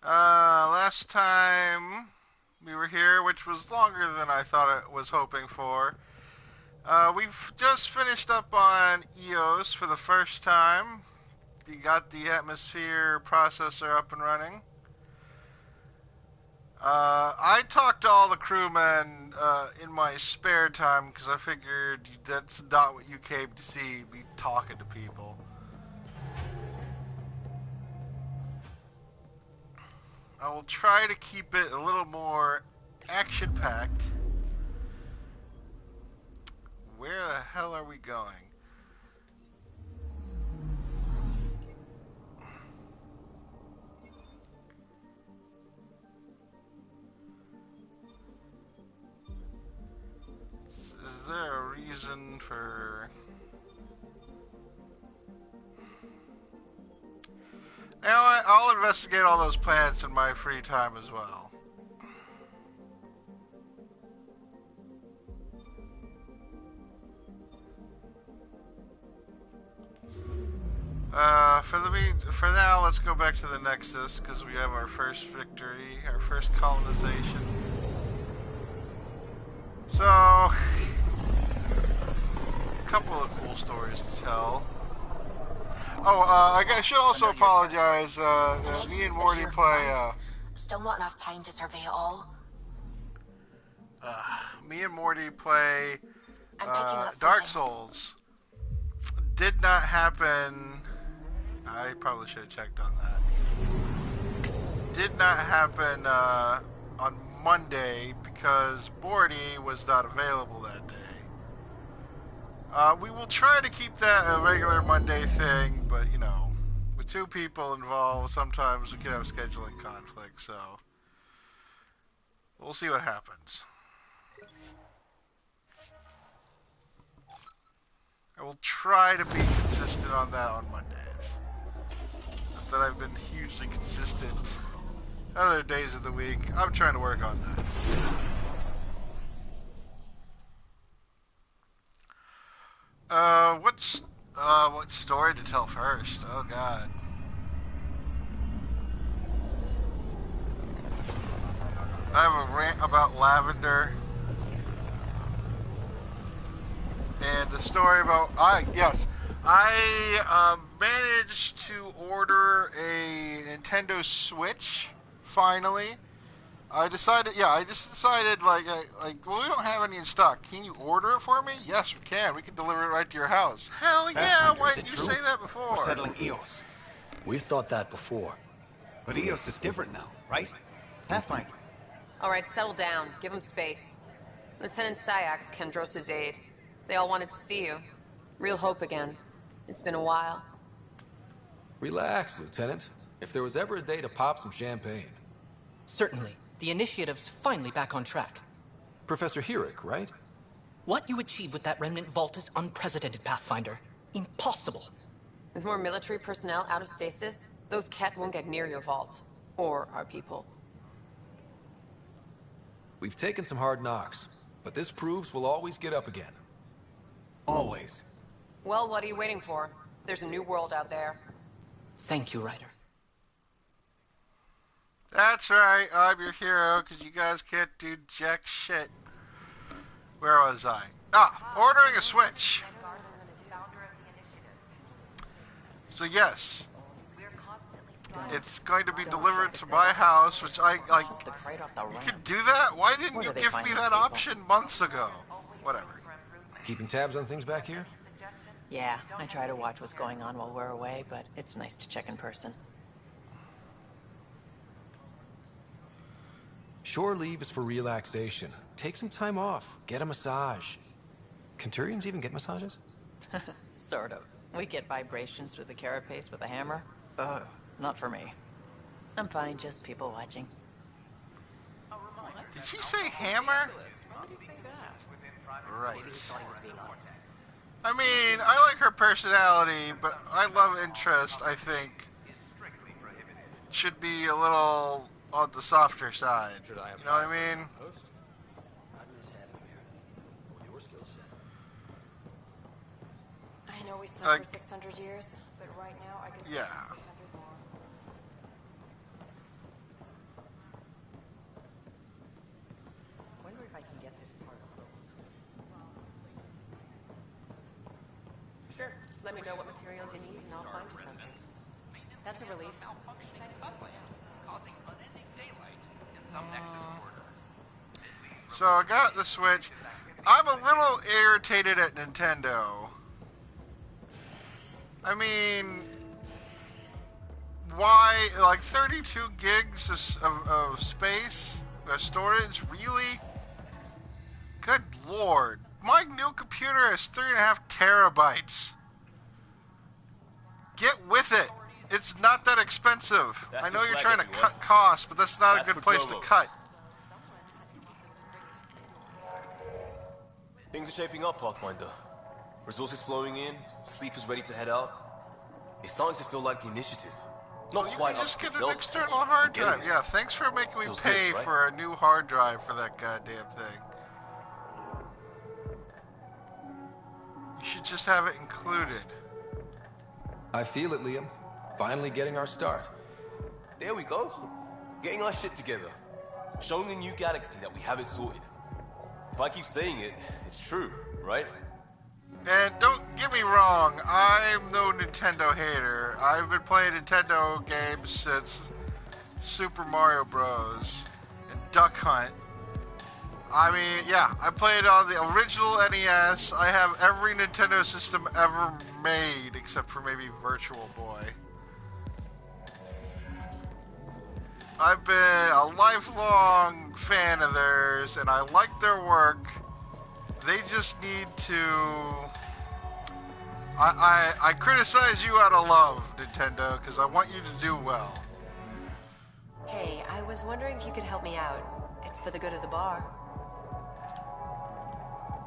Last time we were here, which was longer than I thought it was hoping for, we've just finished up on EOS for the first time. You got the atmosphere processor up and running. I talked to all the crewmen in my spare time because I figured that's not what you came to see, be talking to people. I will try to keep it a little more action-packed. Where the hell are we going? Is there a reason for... You know what? I'll investigate all those planets in my free time as well. For now, let's go back to the Nexus because we have our first victory, our first colonization. So, a couple of cool stories to tell. Oh, I should also apologize. Me and Morty play. Still not enough time to survey it all. Me and Morty play I'm picking up Dark something. Souls. Did not happen. I probably should have checked on that. Did not happen on Monday because Morty was not available that day. We will try to keep that a regular Monday thing, but you know, with two people involved, sometimes we can have scheduling conflicts, so we'll see what happens. I will try to be consistent on that on Mondays. Not that I've been hugely consistent other days of the week. I'm trying to work on that. What story to tell first? Oh God. I have a rant about lavender. And a story about I managed to order a Nintendo Switch finally. I just decided well, we don't have any in stock. Can you order it for me? Yes, we can. We can deliver it right to your house. Hell yeah! Why didn't you say that before? We're settling EOS. We've thought that before. But EOS is different now, right? Pathfinder. All right, settle down. Give him space. Lieutenant Syax, Kendros' aide. They all wanted to see you. Real hope again. It's been a while. Relax, Lieutenant. If there was ever a day to pop some champagne. Certainly. The initiative's finally back on track. Professor Sivick, right? What you achieved with that remnant vault is unprecedented, Pathfinder. Impossible. With more military personnel out of stasis, those Ket won't get near your vault. Or our people. We've taken some hard knocks, but this proves we'll always get up again. Always. Well, what are you waiting for? There's a new world out there. Thank you, Ryder. That's right, I'm your hero, because you guys can't do jack shit. Where was I? Ordering a Switch. So yes, it's going to be delivered to my house, which I, like, you could do that? Why didn't you give me that option months ago? Whatever. Keeping tabs on things back here? Yeah, I try to watch what's going on while we're away, but it's nice to check in person. Shore leave is for relaxation. Take some time off. Get a massage. Can Turians even get massages? Sort of. We get vibrations through the carapace with a hammer. Ugh, not for me. I'm fine, just people watching. Did she say hammer? Right. I mean, I like her personality, but I love interest, I think, should be a little on the softer side. You know what I mean? I know we slept for 600 years, but right now I can sleep 600 more. Sure. Let me know what materials you need, and I'll find you something. That's a relief. So I got the Switch. I'm a little irritated at Nintendo. I mean, why, like 32 gigs of space, storage, really? Good lord. My new computer is 3.5 terabytes. Get with it. It's not that expensive. I know you're trying to cut costs, but that's not a good place to cut. Things are shaping up, Pathfinder. Resources flowing in, sleepers ready to head out. It's starting to feel like the initiative. Not Well, quite you can up just to get the an sales external pitch. hard Getting drive. it. Yeah, thanks for making me Feels pay good, right? for a new hard drive for that goddamn thing. You should just have it included. I feel it, Liam. Finally getting our start. There we go. Getting our shit together. Showing the new galaxy that we have it sorted. If I keep saying it, it's true, right? And don't get me wrong, I'm no Nintendo hater. I've been playing Nintendo games since Super Mario Bros. And Duck Hunt. I mean, yeah, I played on the original NES. I have every Nintendo system ever made, except for maybe Virtual Boy. I've been a lifelong fan of theirs, and I like their work. They just need to... I criticize you out of love, Nintendo, because I want you to do well. Hey, I was wondering if you could help me out. It's for the good of the bar.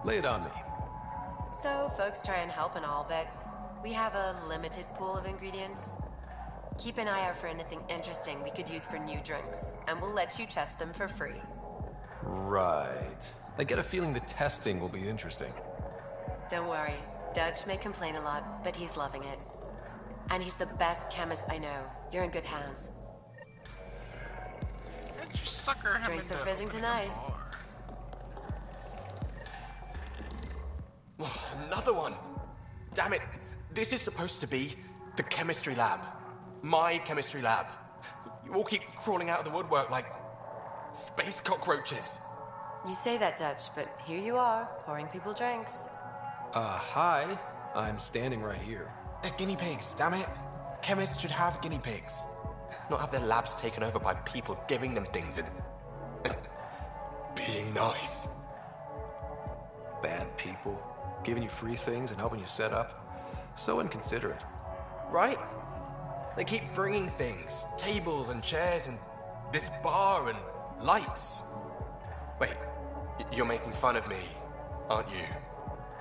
Lay it on me. So, folks try and help and all, but we have a limited pool of ingredients. Keep an eye out for anything interesting we could use for new drinks, and we'll let you test them for free. Right. I get a feeling the testing will be interesting. Don't worry, Dutch may complain a lot, but he's loving it. And he's the best chemist I know. You're in good hands. Can't you sucker him Drinks into are fizzing opening a tonight. bar? Another one! Damn it! This is supposed to be the chemistry lab. My chemistry lab. You all keep crawling out of the woodwork like space cockroaches. You say that, Dutch, but here you are, pouring people drinks. Hi. I'm standing right here. They're guinea pigs, damn it. Chemists should have guinea pigs. Not have their labs taken over by people giving them things and being nice. Bad people. Giving you free things and helping you set up. So inconsiderate. Right? They keep bringing things. Tables and chairs and this bar and lights. Wait, you're making fun of me, aren't you?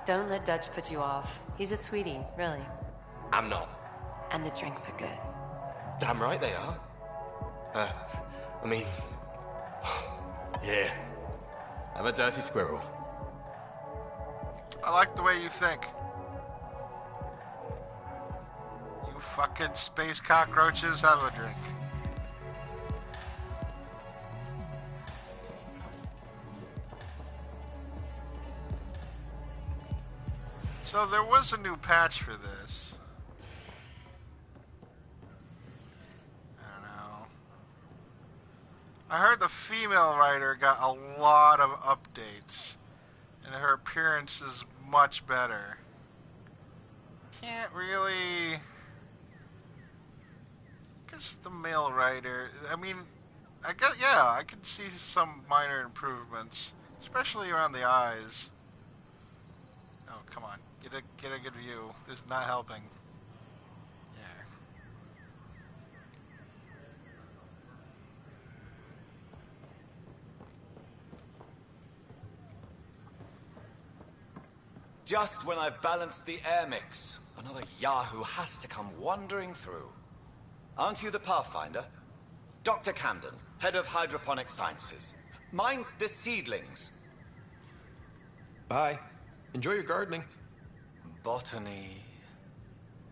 Don't let Dutch put you off. He's a sweetie, really. I'm not. And the drinks are good. Damn right they are. I mean... yeah. I'm a dirty squirrel. I like the way you think. You fucking space cockroaches, have a drink. So there was a new patch for this. I don't know. I heard the female writer got a lot of updates, and her appearance is much better. Can't really... I guess the male writer... I mean, I guess, yeah, I could see some minor improvements, especially around the eyes. Oh, come on. Get a good view. This is not helping. Yeah. Just when I've balanced the air mix, another Yahoo has to come wandering through. Aren't you the Pathfinder? Dr. Camden, head of hydroponic sciences. Mind the seedlings. Bye. Enjoy your gardening. Botany.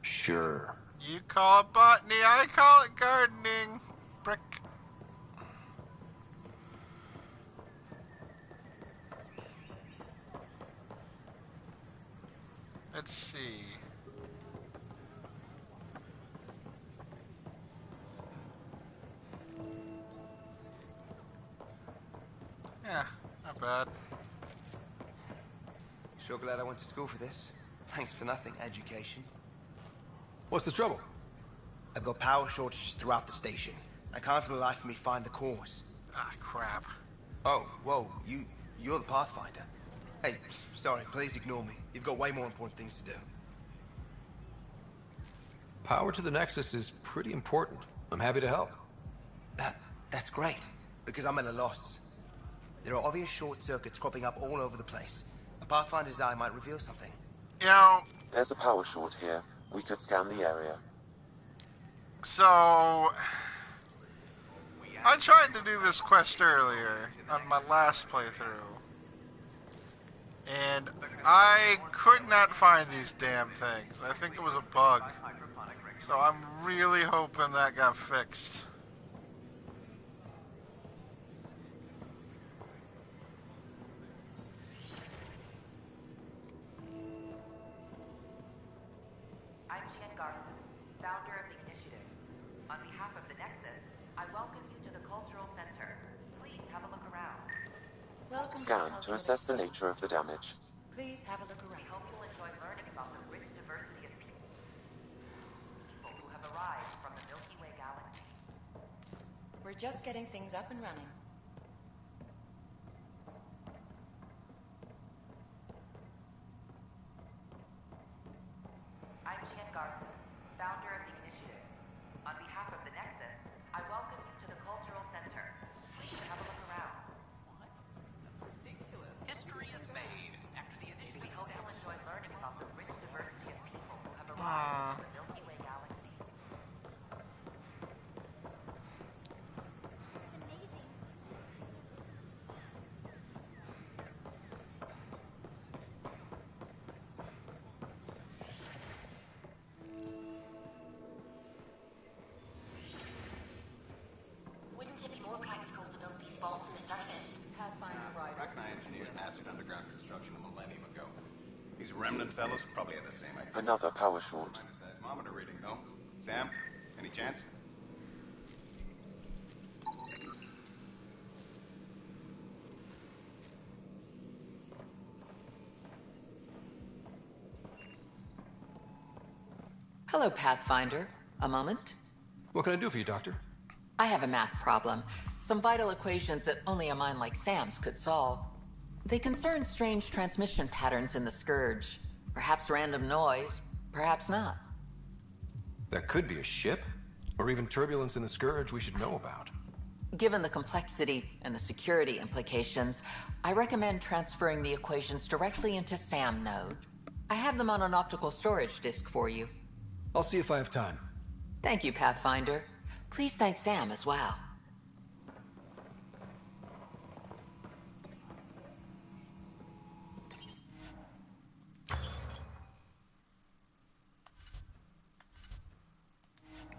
Sure. You call it botany, I call it gardening. Brick. Let's see. Yeah, not bad. Sure glad I went to school for this. Thanks for nothing, education. What's the trouble? I've got power shortages throughout the station. I can't for the life of me find the cause. Ah, crap. Oh, whoa, you're the Pathfinder. Hey, sorry, please ignore me. You've got way more important things to do. Power to the Nexus is pretty important. I'm happy to help. That's great, because I'm at a loss. There are obvious short circuits cropping up all over the place. A Pathfinder's eye might reveal something. You know, there's a power short here. We could scan the area. so I tried to do this quest earlier on my last playthrough, and I could not find these damn things. I think it was a bug. So I'm really hoping that got fixed. Scan to assess the nature of the damage. Please have a look around. I hope you'll enjoy learning about the rich diversity of people who have arrived from the Milky Way galaxy. We're just getting things up and running. I'm Jan Garson, founder of the initiative. On behalf of the Nexus, I welcome you to the Cultural Center. Please have a look around. History is made after the initiative. We hope you'll enjoy learning about the rich diversity of people who have arrived from the Milky Way galaxy. Wouldn't it be more practical to build these vaults in the surface? Pathfinder right. My engineer mastered underground construction a millennium ago. These remnant fellows probably had the same idea. Another power short. Seismometer reading, though. Sam, any chance? Hello, Pathfinder. A moment? What can I do for you, Doctor? I have a math problem. Some vital equations that only a mind like Sam's could solve. They concern strange transmission patterns in the Scourge. Perhaps random noise, perhaps not. That could be a ship, or even turbulence in the Scourge we should know about. Given the complexity and the security implications, I recommend transferring the equations directly into SAM node. I have them on an optical storage disk for you. I'll see if I have time. Thank you, Pathfinder. Please thank Sam as well.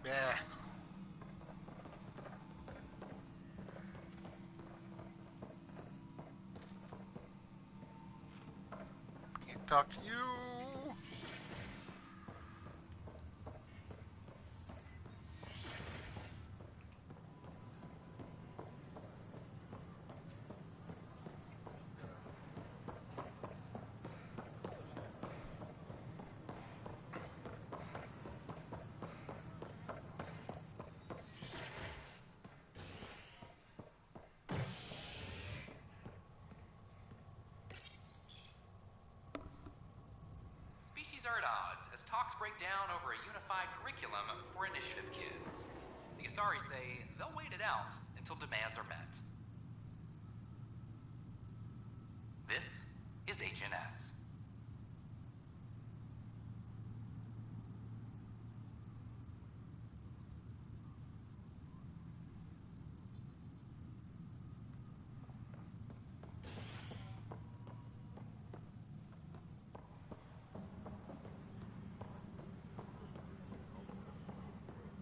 Yeah. Can't talk to you. Species are at odds as talks break down over a unified curriculum for initiative kids. The Asari say they'll wait it out until demands are met. This is HNS.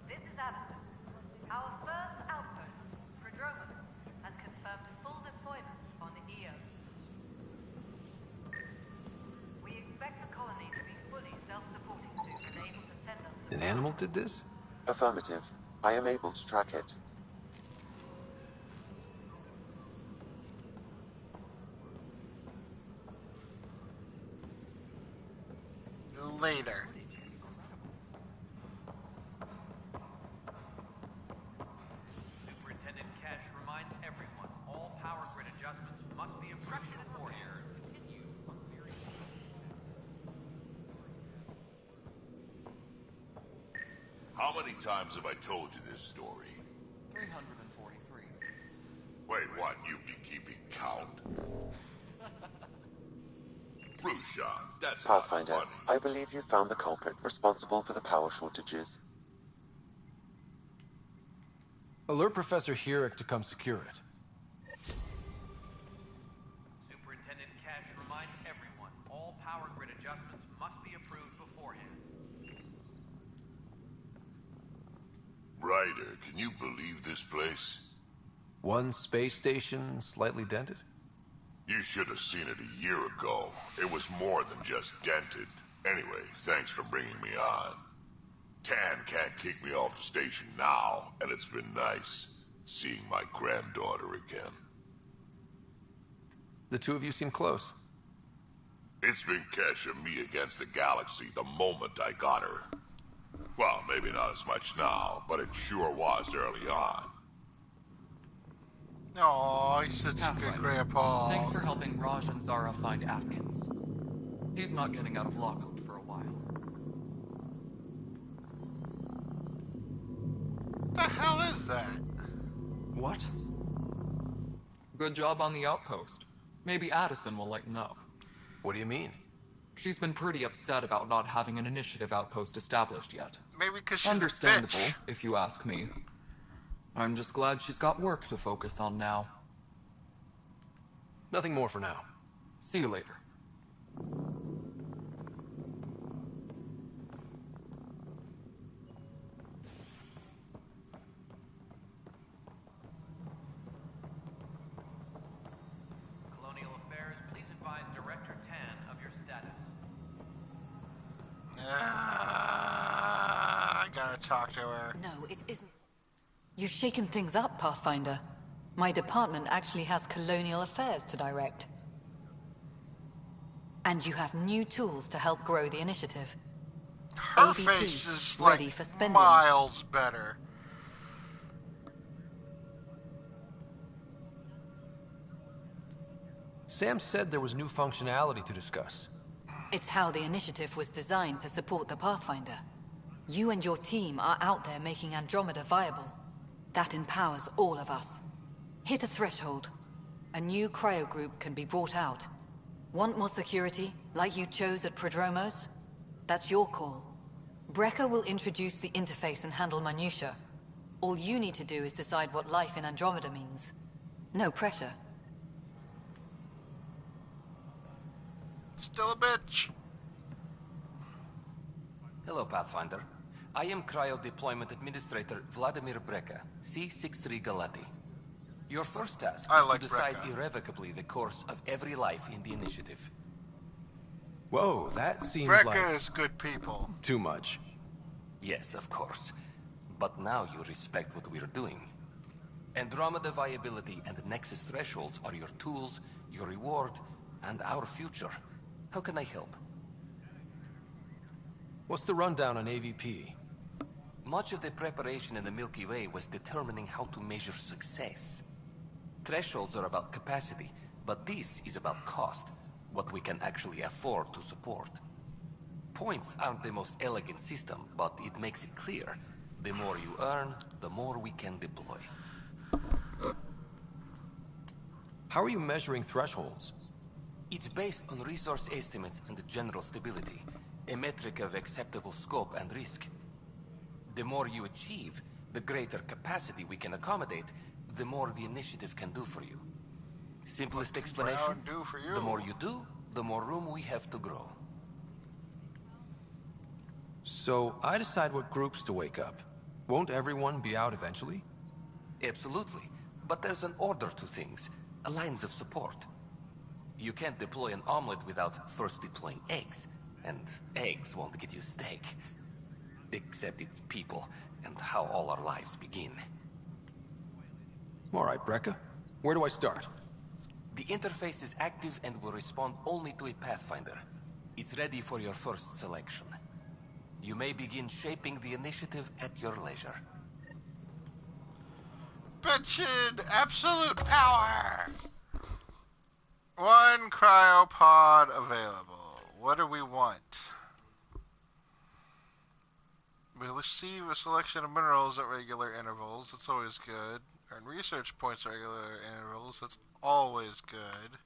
This is Allison. Our first outpost, Prodromos, has confirmed full deployment on Eos. We expect the colony to be fully self-supporting soon and able to send us An animal did this? Affirmative. I am able to track it. later. Superintendent Kesh reminds everyone all power grid adjustments must be approved beforehand. How many times have I told you this story? 343. Wait, what? You be keeping count? Rusha, that's not Pathfinder, funny. I believe you found the culprit responsible for the power shortages. Alert Professor Sivick to come secure it. Superintendent Kesh reminds everyone all power grid adjustments must be approved beforehand. Ryder, can you believe this place? One space station slightly dented? You should have seen it a year ago. It was more than just dented. Anyway, thanks for bringing me on. Tan can't kick me off the station now, and it's been nice seeing my granddaughter again. The two of you seem close. It's been Kesh and me against the galaxy the moment I got her. Well, maybe not as much now, but it sure was early on. Oh, he's such a good grandpa. Thanks for helping Raj and Zara find Atkins. He's not getting out of lockup for a while. What the hell is that? What? Good job on the outpost. Maybe Addison will lighten up. What do you mean? She's been pretty upset about not having an initiative outpost established yet. Maybe because she's understandable, a bitch. if you ask me. I'm just glad she's got work to focus on now. Nothing more for now. See you later. Colonial Affairs, please advise Director Tan of your status. I gotta talk to her. No, it isn't. You've shaken things up, Pathfinder. My department actually has Colonial Affairs to direct. And you have new tools to help grow the initiative. Her AVP, face is ready like for spending. miles better. Sam said there was new functionality to discuss. It's how the initiative was designed to support the Pathfinder. You and your team are out there making Andromeda viable. That empowers all of us. Hit a threshold. A new cryo group can be brought out. Want more security, like you chose at Prodromos? That's your call. Brecker will introduce the interface and handle minutia. All you need to do is decide what life in Andromeda means. No pressure. Still a bitch. Hello, Pathfinder. I am Cryo Deployment Administrator Vladimir Breca, C-63 Galati. Your first task is to decide irrevocably the course of every life in the initiative. Whoa, that seems Breca like... is good people. Too much. Yes, of course. But now you respect what we're doing. Andromeda viability and Nexus thresholds are your tools, your reward, and our future. How can I help? What's the rundown on AVP? Much of the preparation in the Milky Way was determining how to measure success. Thresholds are about capacity, but this is about cost, what we can actually afford to support. Points aren't the most elegant system, but it makes it clear. The more you earn, the more we can deploy. How are you measuring thresholds? It's based on resource estimates and general stability, a metric of acceptable scope and risk. The more you achieve, the greater capacity we can accommodate, the more the initiative can do for you. Simplest explanation, do for you? The more you do, the more room we have to grow. So, I decide what groups to wake up. Won't everyone be out eventually? Absolutely. But there's an order to things, a lines of support. You can't deploy an omelet without first deploying eggs. And eggs won't get you steak. Except it's people, and how all our lives begin. All right, Breca. Where do I start? The interface is active and will respond only to a Pathfinder. It's ready for your first selection. You may begin shaping the initiative at your leisure. Bitchin' absolute power! One cryopod available. What do we want? We receive a selection of minerals at regular intervals. That's always good. Earn research points at regular intervals. That's always good.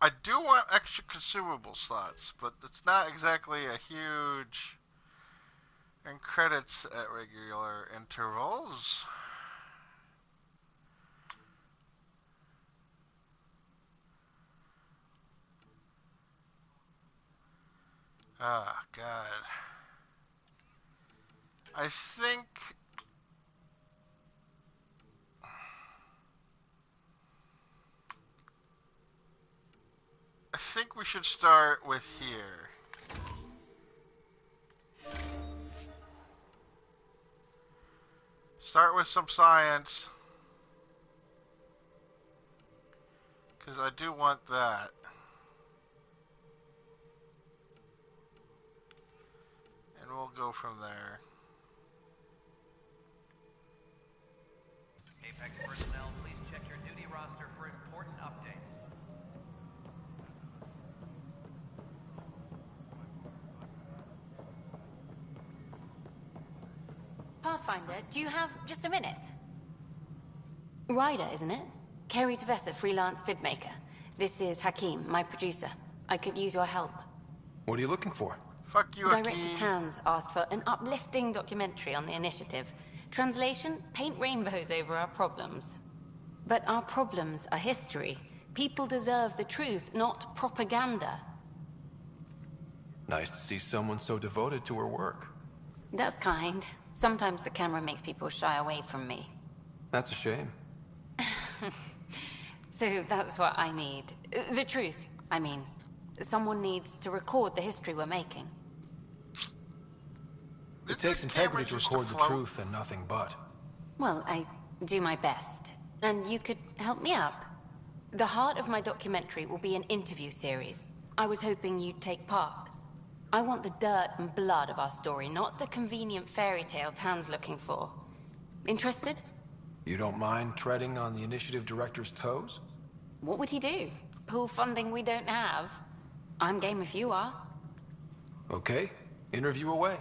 I do want extra consumable slots, but it's not exactly a huge... And credits at regular intervals. Oh, God. I think we should start with here. Start with some science. Because I do want that. And we'll go from there. Apex personnel, please check your duty roster for important updates. Pathfinder, do you have just a minute? Ryder, isn't it? Kerry Tavessa, freelance vidmaker. This is Hakim, my producer. I could use your help. What are you looking for? Fuck you, Director Hakim. Tanz asked for an uplifting documentary on the initiative. Translation, paint rainbows over our problems. But our problems are history. People deserve the truth, not propaganda. Nice to see someone so devoted to her work. That's kind. Sometimes the camera makes people shy away from me. That's a shame. So that's what I need. The truth, I mean. Someone needs to record the history we're making. It takes integrity to record the truth and nothing but. Well, I do my best. And you could help me out. The heart of my documentary will be an interview series. I was hoping you'd take part. I want the dirt and blood of our story, not the convenient fairy tale Tan's looking for. Interested? You don't mind treading on the initiative director's toes? What would he do? Pull funding we don't have? I'm game if you are. Okay, interview away.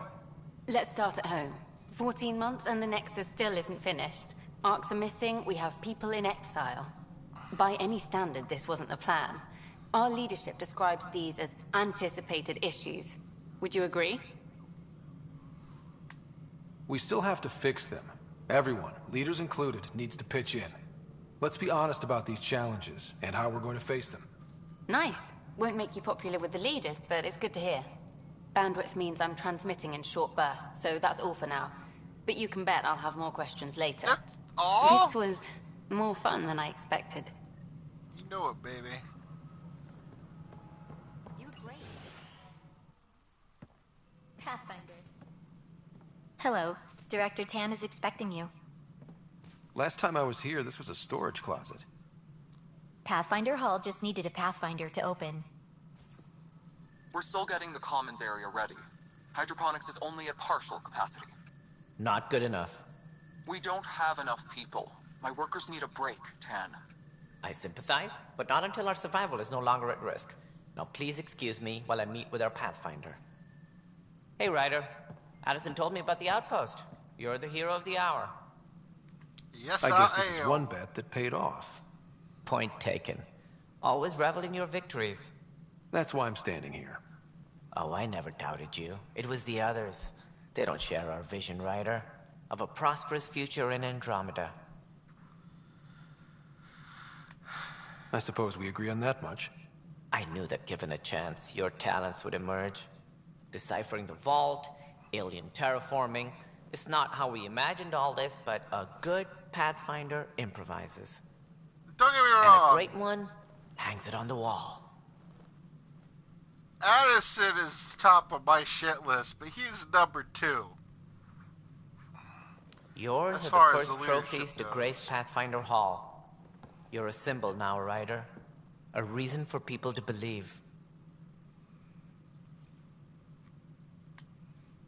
Let's start at home. 14 months and the Nexus still isn't finished. Arcs are missing, we have people in exile. By any standard, this wasn't the plan. Our leadership describes these as anticipated issues. Would you agree? We still have to fix them. Everyone, leaders included, needs to pitch in. Let's be honest about these challenges and how we're going to face them. Nice. Won't make you popular with the leaders, but it's good to hear. Bandwidth means I'm transmitting in short bursts, so that's all for now. But you can bet I'll have more questions later. This was more fun than I expected. You know it, baby. You were great. Pathfinder. Hello. Director Tan is expecting you. Last time I was here, this was a storage closet. Pathfinder Hall just needed a Pathfinder to open. We're still getting the commons area ready. Hydroponics is only at partial capacity. Not good enough. We don't have enough people. My workers need a break, Tan. I sympathize, but not until our survival is no longer at risk. Now please excuse me while I meet with our Pathfinder. Hey, Ryder. Addison told me about the outpost. You're the hero of the hour. Yes, I guess this is one bet that paid off. Point taken. Always revel in your victories. That's why I'm standing here. Oh, I never doubted you. It was the others. They don't share our vision, Ryder, of a prosperous future in Andromeda. I suppose we agree on that much. I knew that given a chance, your talents would emerge. Deciphering the vault, alien terraforming. It's not how we imagined all this, but a good Pathfinder improvises. Don't get me And wrong. a great one hangs it on the wall. Addison is top of my shit list, but he's number 2. Yours As are far the as first the trophies leadership to goes. grace Pathfinder Hall. You're a symbol now, Ryder. A reason for people to believe.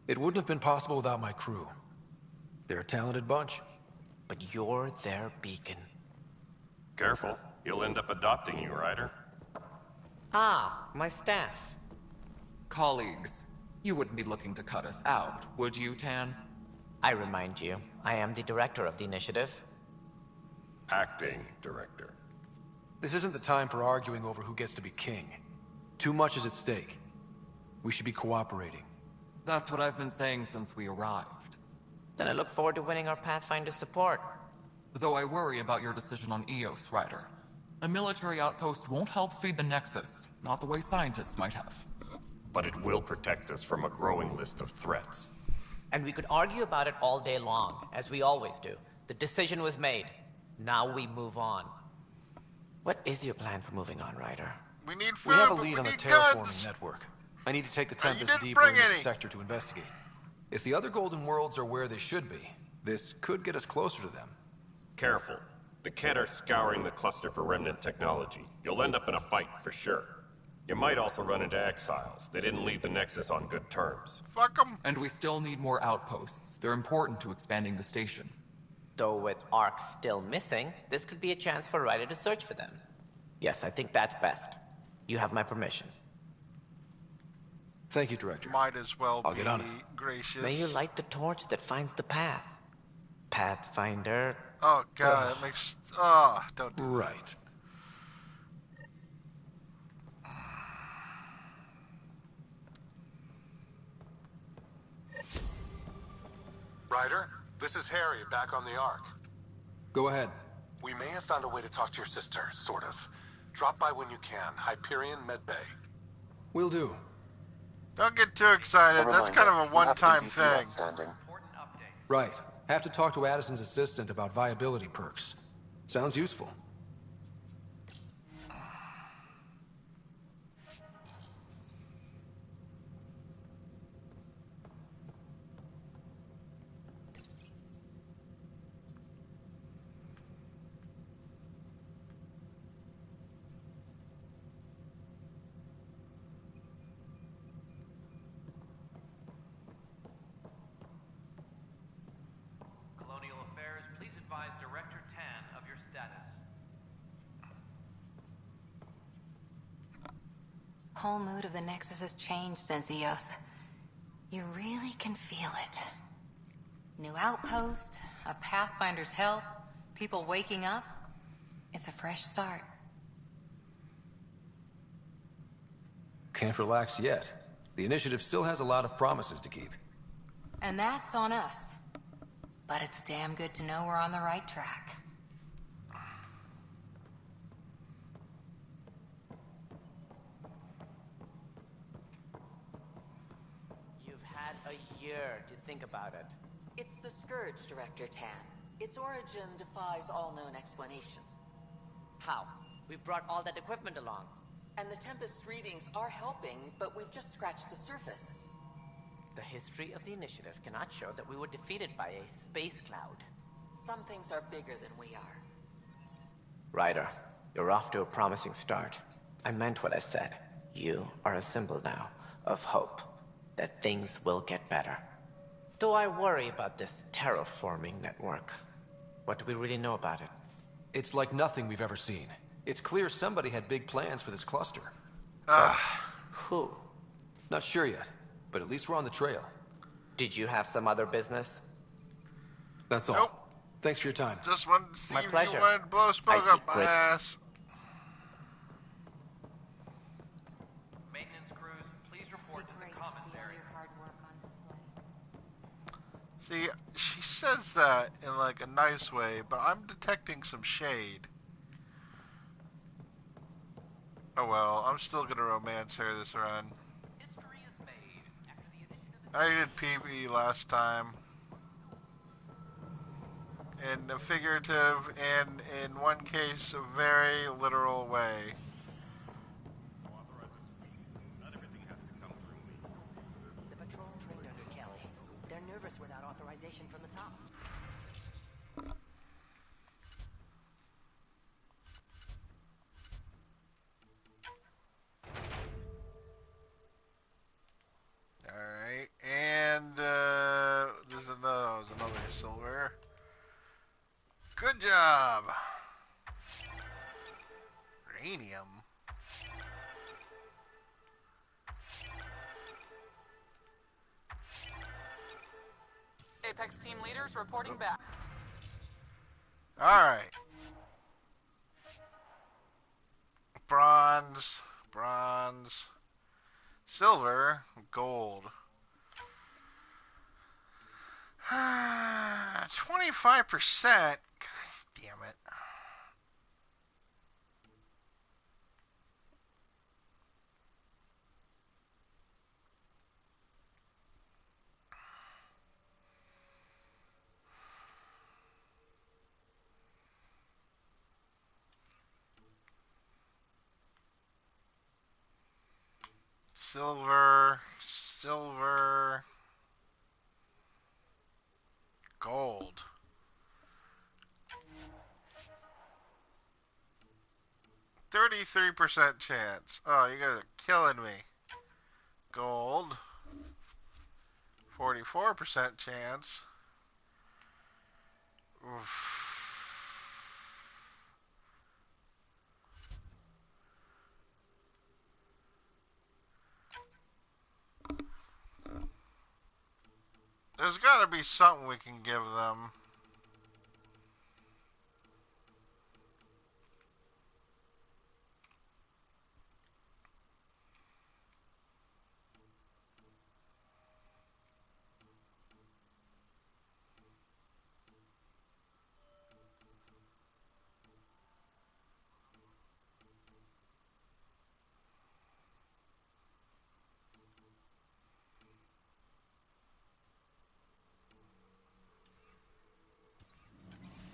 It wouldn't have been possible without my crew. They're a talented bunch. But you're their beacon. Careful. He'll end up adopting you, Ryder. Ah, my staff. Colleagues, you wouldn't be looking to cut us out, would you, Tan? I remind you, I am the director of the initiative. Acting director. This isn't the time for arguing over who gets to be king. Too much is at stake. We should be cooperating. That's what I've been saying since we arrived. Then I look forward to winning our Pathfinder support. Though I worry about your decision on Eos, Ryder. A military outpost won't help feed the Nexus, not the way scientists might have. But it will protect us from a growing list of threats. And we could argue about it all day long, as we always do. The decision was made. Now we move on. What is your plan for moving on, Ryder? We need food, We have a but lead we on the need terraforming guns. network. I need to take the You Tempest didn't deeper bring into the any. sector to investigate. If the other Golden Worlds are where they should be, this could get us closer to them. Careful. The Kett are scouring the cluster for remnant technology. You'll end up in a fight, for sure. You might also run into exiles. They didn't leave the Nexus on good terms. Fuck them. And we still need more outposts. They're important to expanding the station. Though with Ark still missing, this could be a chance for Ryder to search for them. Yes, I think that's best. You have my permission. Thank you, Director. Might as well I'll be get on it. gracious. May you light the torch that finds the path. Pathfinder. Oh god, that makes. Oh, don't do that. Right. Ryder, this is Harry, back on the Ark. Go ahead. We may have found a way to talk to your sister, sort of. Drop by when you can. Hyperion Med Bay. Will do. Don't get too excited. That's kind of a one-time thing. Outstanding. Right. Have to talk to Addison's assistant about viability perks. Sounds useful. Colonial Affairs, please advise Director Tan of your status. Whole mood of the Nexus has changed since Eos. You really can feel it. New outpost, a Pathfinder's help, people waking up. It's a fresh start. Can't relax yet. The initiative still has a lot of promises to keep. And that's on us. But it's damn good to know we're on the right track. You've had a year to think about it. It's the Scourge, Director Tan. Its origin defies all known explanation. How? We brought all that equipment along. And the Tempest's readings are helping, but we've just scratched the surface. The history of the initiative cannot show that we were defeated by a space cloud. Some things are bigger than we are. Ryder, you're off to a promising start. I meant what I said. You are a symbol now of hope that things will get better. Though I worry about this terraforming network. What do we really know about it? It's like nothing we've ever seen. It's clear somebody had big plans for this cluster. Who? Not sure yet, but at least we're on the trail. Did you have some other business? That's all. Nope. Thanks for your time. Just wanted to see My if pleasure. you wanted to blow smoke I up my secret. ass. Maintenance crews, please report to the commissary. See, she says that in like a nice way, but I'm detecting some shade. Oh well, I'm still gonna romance her this run. I did PB last time. In a figurative and, in one case, a very literal way. The patrol trained under Kelly. They're nervous without authorization from the top. Alright, and this is another silver. Good job! Uranium. Apex team leaders reporting back. Alright. Bronze, bronze, silver, gold. 25%? Damn it. Silver, silver, gold. 33% chance. Oh, you guys are killing me. Gold. 44% chance. Oof. There's got to be something we can give them.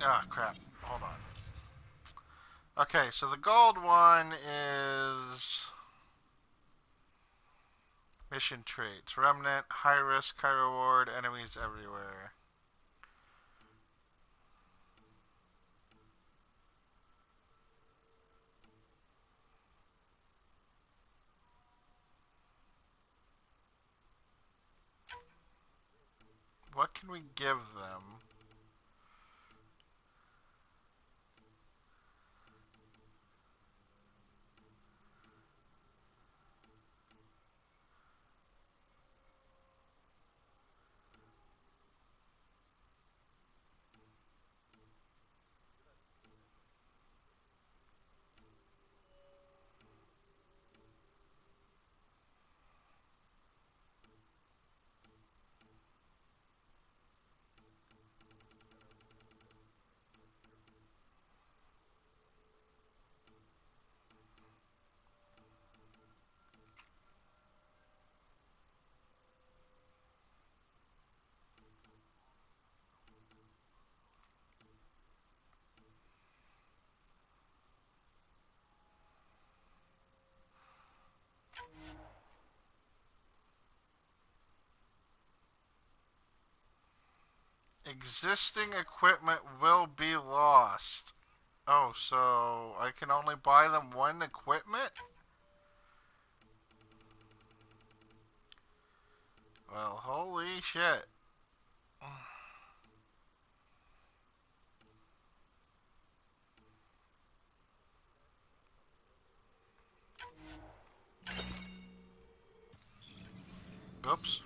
Ah, crap. Hold on. Okay, so the gold one is mission traits. Remnant, high risk, high reward, enemies everywhere. What can we give them? Existing equipment will be lost. Oh, so I can only buy them one equipment? Well, holy shit. Oops.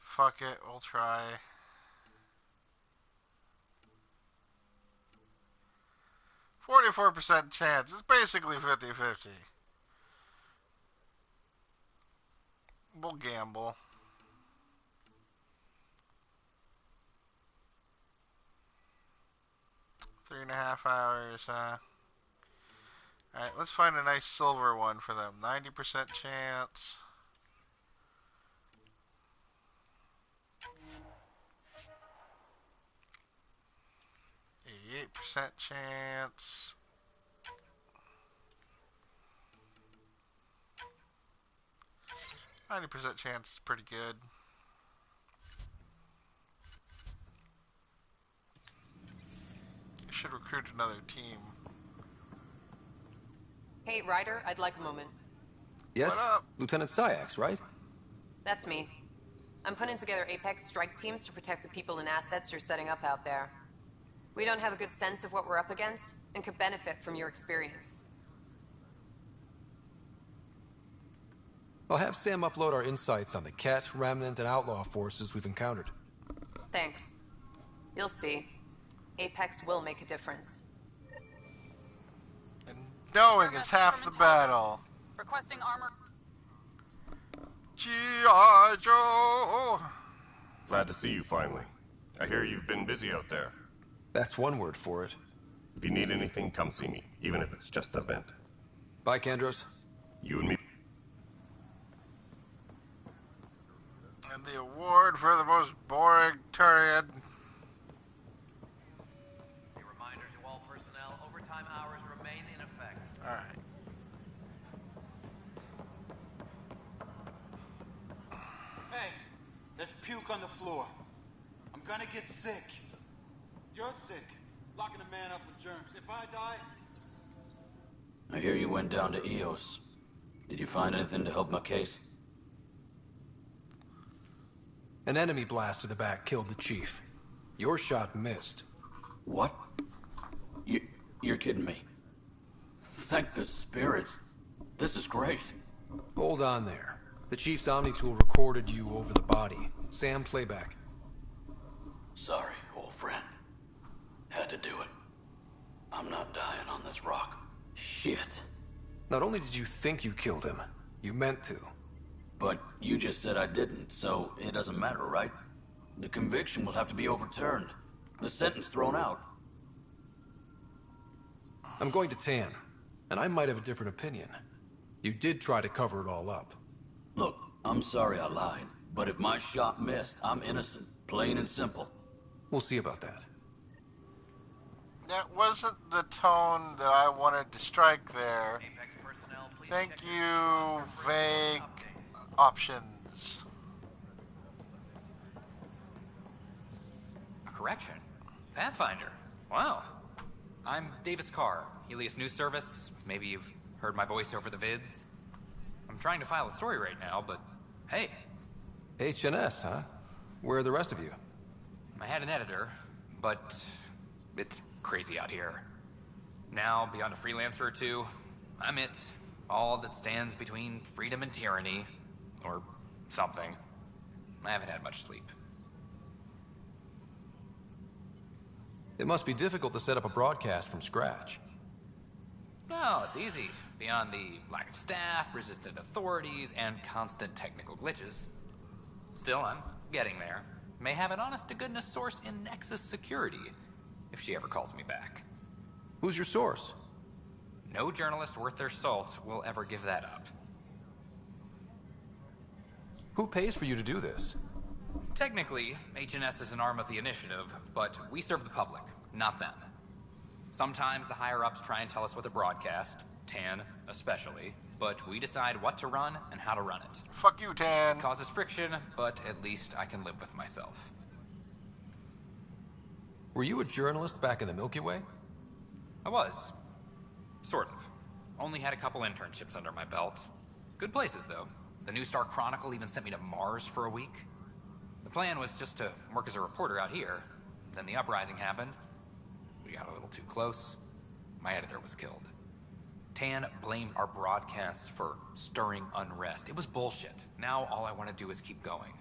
Fuck it, we'll try. 44% chance. It's basically 50-50. We'll gamble. 3.5 hours, Alright, let's find a nice silver one for them. 90% chance. %, chance. %, chance is pretty good. I should recruit another team. Hey, Ryder, I'd like a moment. Yes? What up? Lieutenant Syax, right? That's me. I'm putting together Apex strike teams to protect the people and assets you're setting up out there. We don't have a good sense of what we're up against, and could benefit from your experience. I'll have Sam upload our insights on the Ket, Remnant, and Outlaw forces we've encountered. Thanks. You'll see. Apex will make a difference. And knowing is half the battle. Requesting armor. G.I. Joe! Glad to see you finally. I hear you've been busy out there. That's one word for it. If you need anything, come see me, even if it's just a vent. Bye, Kandros. You and me. And the award for the most boring Turian. A reminder to all personnel, overtime hours remain in effect. Alright. Hey, there's puke on the floor. I'm gonna get sick. You're sick. Locking a man up with germs. If I die... I hear you went down to EOS. Did you find anything to help my case? An enemy blast to the back killed the chief. Your shot missed. What? You're kidding me. Thank the spirits. This is great. Hold on there. The chief's Omni tool recorded you over the body. Sam, playback. Sorry, old friend. Had to do it. I'm not dying on this rock. Shit. Not only did you think you killed him, you meant to. But you just said I didn't, so it doesn't matter, right? The conviction will have to be overturned. The sentence thrown out. I'm going to Tan, and I might have a different opinion. You did try to cover it all up. Look, I'm sorry I lied, but if my shot missed, I'm innocent. Plain and simple. We'll see about that. That wasn't the tone that I wanted to strike there. Thank you, vague options. A correction? Pathfinder? Wow. I'm Davis Carr, Helios News Service. Maybe you've heard my voice over the vids. I'm trying to file a story right now, but hey. HNS, huh? Where are the rest of you? I had an editor, but it's crazy out here. Now, beyond a freelancer or two, I'm it. All that stands between freedom and tyranny. Or something. I haven't had much sleep. It must be difficult to set up a broadcast from scratch. No, it's easy. Beyond the lack of staff, resistant authorities, and constant technical glitches. Still, I'm getting there. May have an honest-to-goodness source in Nexus Security, if she ever calls me back. Who's your source? No journalist worth their salt will ever give that up. Who pays for you to do this? Technically, HNS is an arm of the initiative, but we serve the public, not them. Sometimes the higher-ups try and tell us what to broadcast, Tan especially, but we decide what to run and how to run it. Fuck you, Tan. It causes friction, but at least I can live with myself. Were you a journalist back in the Milky Way? I was. Sort of. Only had a couple internships under my belt. Good places, though. The New Star Chronicle even sent me to Mars for a week. The plan was just to work as a reporter out here. Then the uprising happened. We got a little too close. My editor was killed. Tan blamed our broadcasts for stirring unrest. It was bullshit. Now all I want to do is keep going.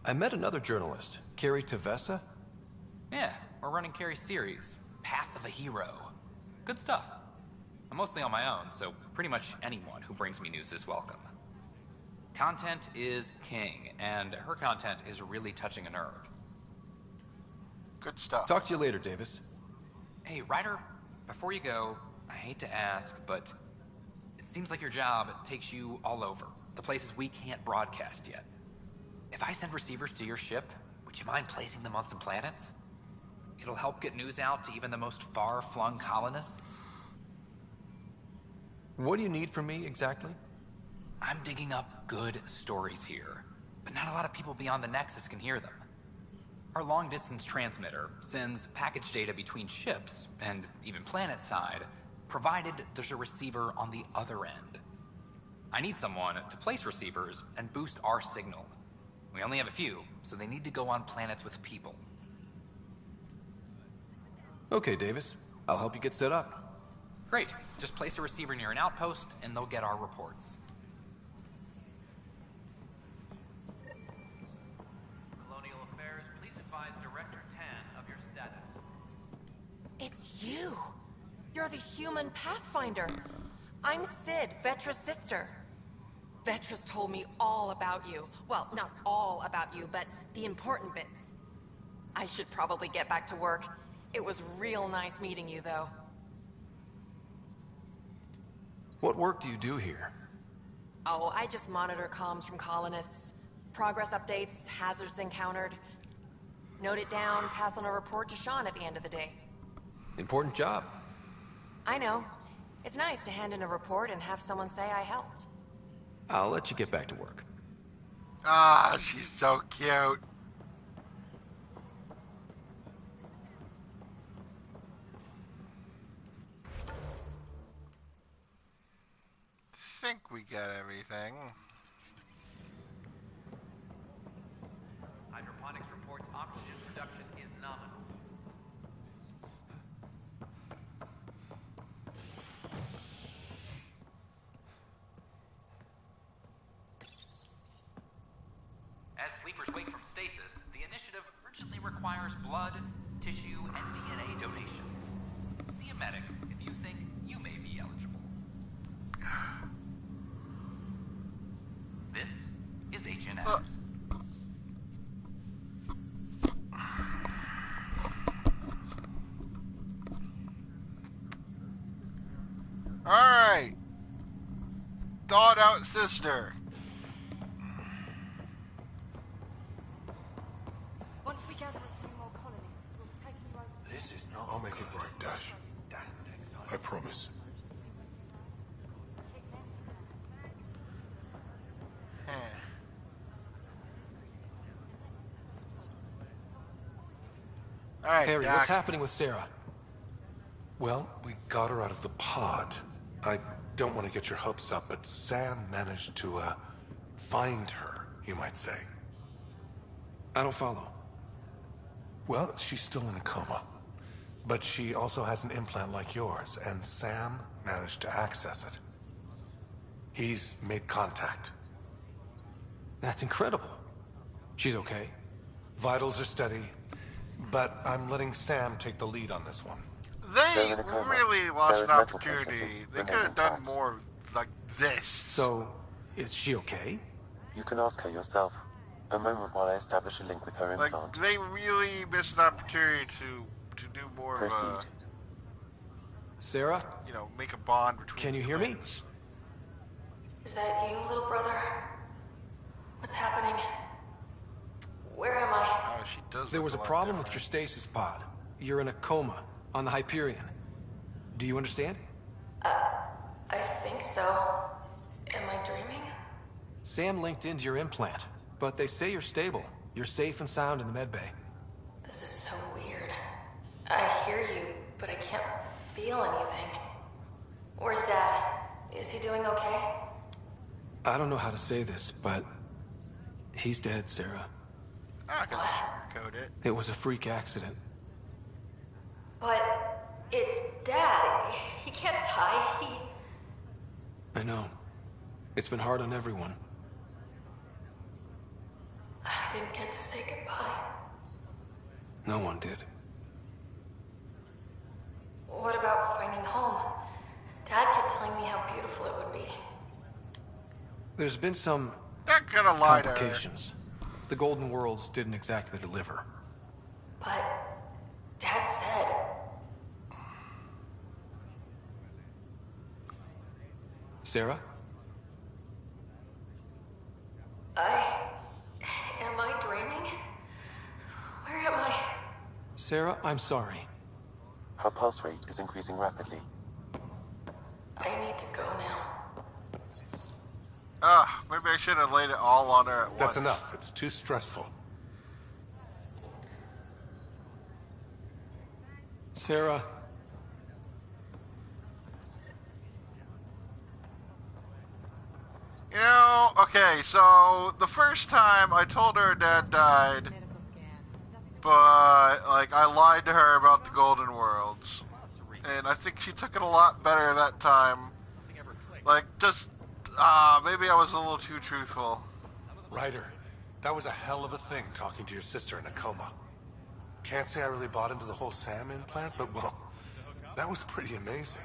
I met another journalist, Carrie Tavessa. Yeah, we're running Carrie's series, Path of a Hero. Good stuff. I'm mostly on my own, so pretty much anyone who brings me news is welcome. Content is king, and her content is really touching a nerve. Good stuff. Talk to you later, Davis. Hey, Ryder, before you go, I hate to ask, but it seems like your job takes you all over, the places we can't broadcast yet. If I send receivers to your ship, would you mind placing them on some planets? It'll help get news out to even the most far-flung colonists. What do you need from me, exactly? I'm digging up good stories here, but not a lot of people beyond the Nexus can hear them. Our long-distance transmitter sends package data between ships, and even planet-side, provided there's a receiver on the other end. I need someone to place receivers and boost our signal. We only have a few, so they need to go on planets with people. Okay, Davis. I'll help you get set up. Great. Just place a receiver near an outpost, and they'll get our reports. Colonial Affairs, please advise Director Tan of your status. It's you! You're the human Pathfinder. I'm Sid, Vetra's sister. Vetra's told me all about you. Well, not all about you, but the important bits. I should probably get back to work. It was real nice meeting you, though. What work do you do here? Oh, I just monitor comms from colonists. Progress updates, hazards encountered. Note it down, pass on a report to Sean at the end of the day. Important job. I know. It's nice to hand in a report and have someone say I helped. I'll let you get back to work. Ah, she's so cute. Think we got everything. Hydroponics reports oxygen production is nominal. As sleepers wake from stasis, the initiative urgently requires blood, tissue, and DNA donations. See a medic if you think you may be eligible. This is Agent X. Alright. Thought out sister. Once we gather a few more colonists, we'll take you over. This is not. I'll make it right, Dash. I promise. Alright, Harry, Doc. what's happening with Sarah? Well, we got her out of the pod. I don't want to get your hopes up, but Sam managed to, find her, you might say. I don't follow. Well, she's still in a coma. But she also has an implant like yours, and Sam managed to access it. He's made contact. That's incredible. She's okay. Vitals are steady, but I'm letting Sam take the lead on this one. They really lost an opportunity. They could have done more like this. So, is she okay? You can ask her yourself. A moment while I establish a link with her Like, implant. they really missed an opportunity to do more of a, Sarah? you know, make a bond between Can you the hear me? twins. Is that you, little brother? What's happening? Where am I? Oh, she does. There look was a lot problem with different. your stasis pod. You're in a coma on the Hyperion. Do you understand? I think so. Am I dreaming? Sam linked into your implant, but they say you're stable. You're safe and sound in the medbay. This is so weird. I hear you, but I can't feel anything. Where's Dad? Is he doing okay? I don't know how to say this, but he's dead, Sarah. I'm not gonna sugarcoat it. It was a freak accident. But it's Dad. He can't die. I know. It's been hard on everyone. I didn't get to say goodbye. No one did. What about finding home? Dad kept telling me how beautiful it would be. There's been some Not gonna lie to her. complications. The Golden Worlds didn't exactly deliver. But Sarah? Am I dreaming? Where am I? Sarah, I'm sorry. Her pulse rate is increasing rapidly. I need to go now. Maybe I should have laid it all on her at once. That's enough. It's too stressful. Sarah. You know, okay, so the first time I told her Dad died, but, like, I lied to her about the Golden Worlds. And I think she took it a lot better that time. Like, just, maybe I was a little too truthful. Ryder, that was a hell of a thing talking to your sister in a coma. Can't say I really bought into the whole Sam implant, but, well, that was pretty amazing.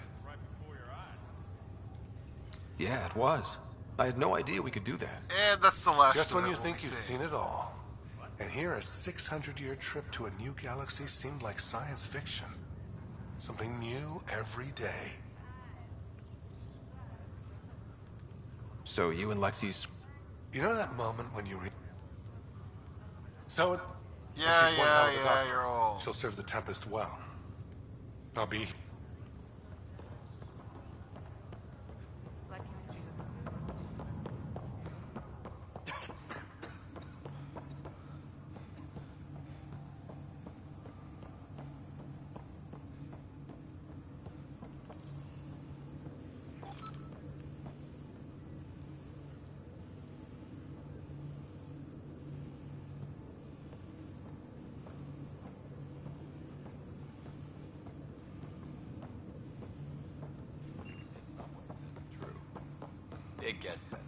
Yeah, it was. I had no idea we could do that. And that's the last Just of when it you we'll think be you've seeing. seen it all. And here, a 600-year trip to a new galaxy seemed like science fiction. Something new every day. So you and Lexi's... You know that moment when you So, Yeah, she's one hell of a yeah, doctor. you're old. She'll serve the Tempest well. I'll be... It gets better.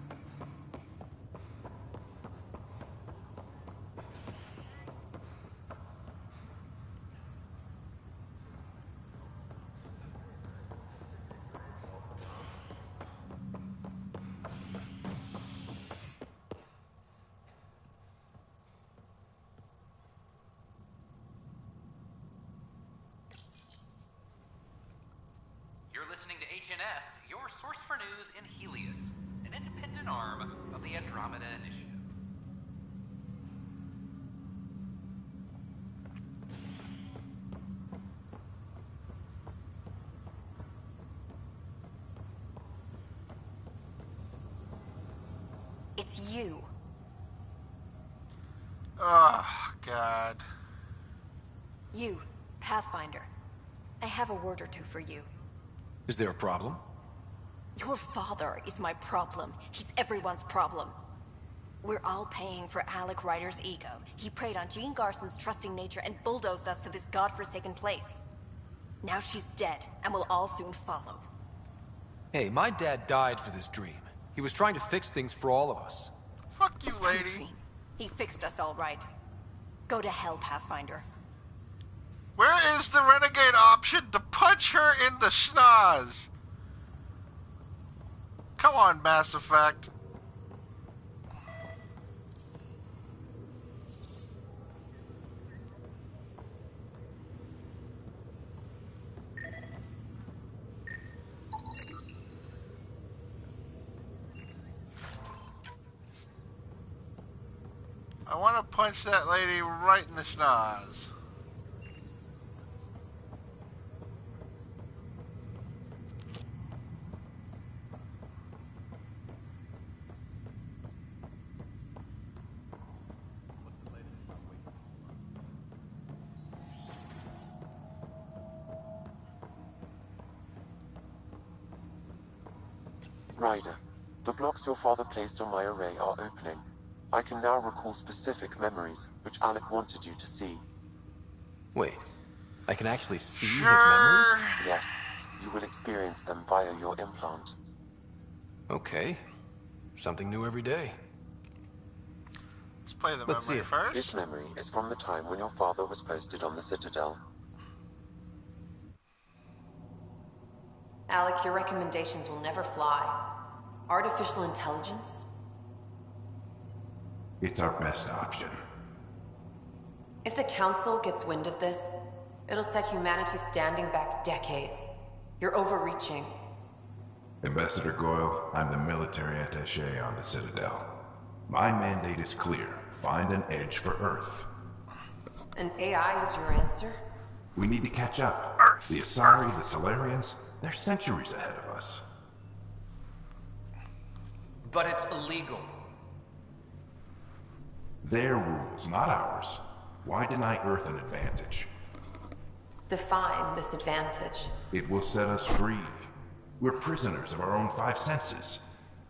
You're listening to HNS, your source for news in Helios, an independent arm of the Andromeda Initiative. It's you. Oh, God. You, Pathfinder. I have a word or two for you. Is there a problem? Your father is my problem. He's everyone's problem. We're all paying for Alec Ryder's ego. He preyed on Jean Garson's trusting nature and bulldozed us to this godforsaken place. Now she's dead, and we'll all soon follow. Hey, my dad died for this dream. He was trying to fix things for all of us. Fuck you, lady. He fixed us all right. Go to hell, Pathfinder. Where is the renegade option to punch her in the schnoz? Come on, Mass Effect. I want to punch that lady right in the schnoz. Ryder, the blocks your father placed on my array are opening. I can now recall specific memories, which Alec wanted you to see. Wait, I can actually see his memories? Yes, you will experience them via your implant. Okay. Something new every day. Let's play the Let's memory see it. first. This memory is from the time when your father was posted on the Citadel. Alec, your recommendations will never fly. Artificial intelligence? It's our best option. If the Council gets wind of this, it'll set humanity standing back decades. You're overreaching. Ambassador Goyle, I'm the military attaché on the Citadel. My mandate is clear. Find an edge for Earth. And AI is your answer? We need to catch up. The Asari, the Solarians, they're centuries ahead of us. But it's illegal. Their rules, not ours. Why deny Earth an advantage? Define this advantage. It will set us free. We're prisoners of our own five senses.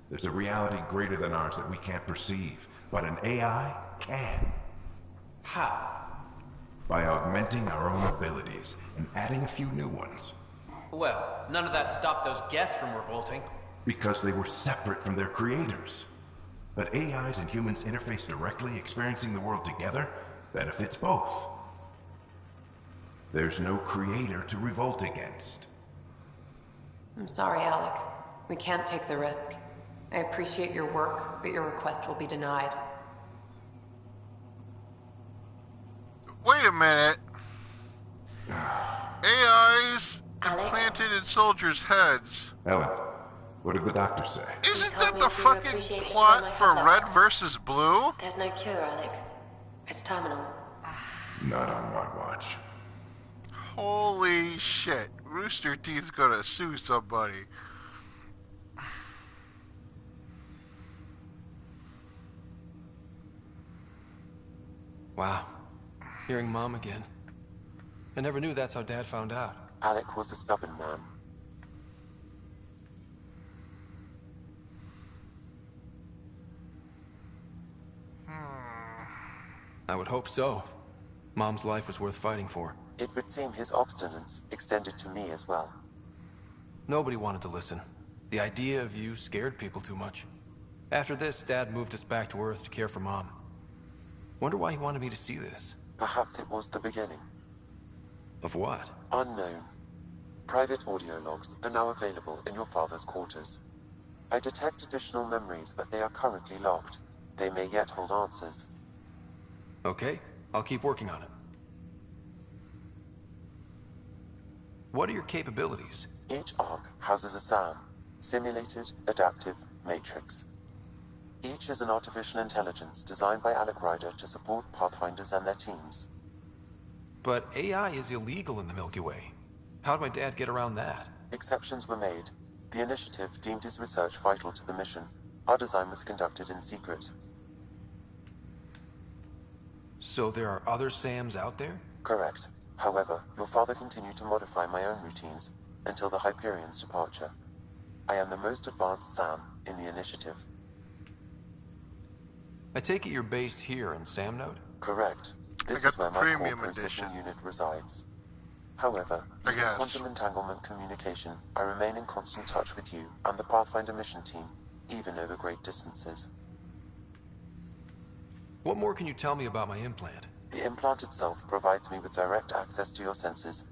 There's a reality greater than ours that we can't perceive, but an AI can. How? By augmenting our own abilities and adding a few new ones. Well, none of that stopped those Geth from revolting. Because they were separate from their creators. But AIs and humans interface directly, experiencing the world together, benefits both. There's no creator to revolt against. I'm sorry, Alec. We can't take the risk. I appreciate your work, but your request will be denied. Wait a minute. AIs implanted in soldiers' heads. Ellen, what did the doctor say? Isn't that the fucking plot for Red versus Blue? There's no cure, Alec. It's terminal. Not on my watch. Holy shit. Rooster Teeth's gonna sue somebody. Wow. Hearing Mom again. I never knew that's how Dad found out. Alec was a stubborn man. I would hope so. Mom's life was worth fighting for. It would seem his obstinance extended to me as well. Nobody wanted to listen. The idea of you scared people too much. After this, Dad moved us back to Earth to care for Mom. Wonder why he wanted me to see this. Perhaps it was the beginning. Of what? Unknown. Private audio logs are now available in your father's quarters. I detect additional memories, but they are currently logged. They may yet hold answers. Okay, I'll keep working on it. What are your capabilities? Each arc houses a SAM, Simulated Adaptive Matrix. Each is an artificial intelligence designed by Alec Ryder to support Pathfinders and their teams. But AI is illegal in the Milky Way. How'd my dad get around that? Exceptions were made. The initiative deemed his research vital to the mission. Our design was conducted in secret. So there are other SAMs out there? Correct. However, your father continued to modify my own routines until the Hyperion's departure. I am the most advanced SAM in the initiative. I take it you're based here in Sam Node? Correct. This is where my core processing unit resides. However, using quantum entanglement communication, I remain in constant touch with you and the Pathfinder mission team, even over great distances. What more can you tell me about my implant? The implant itself provides me with direct access to your senses.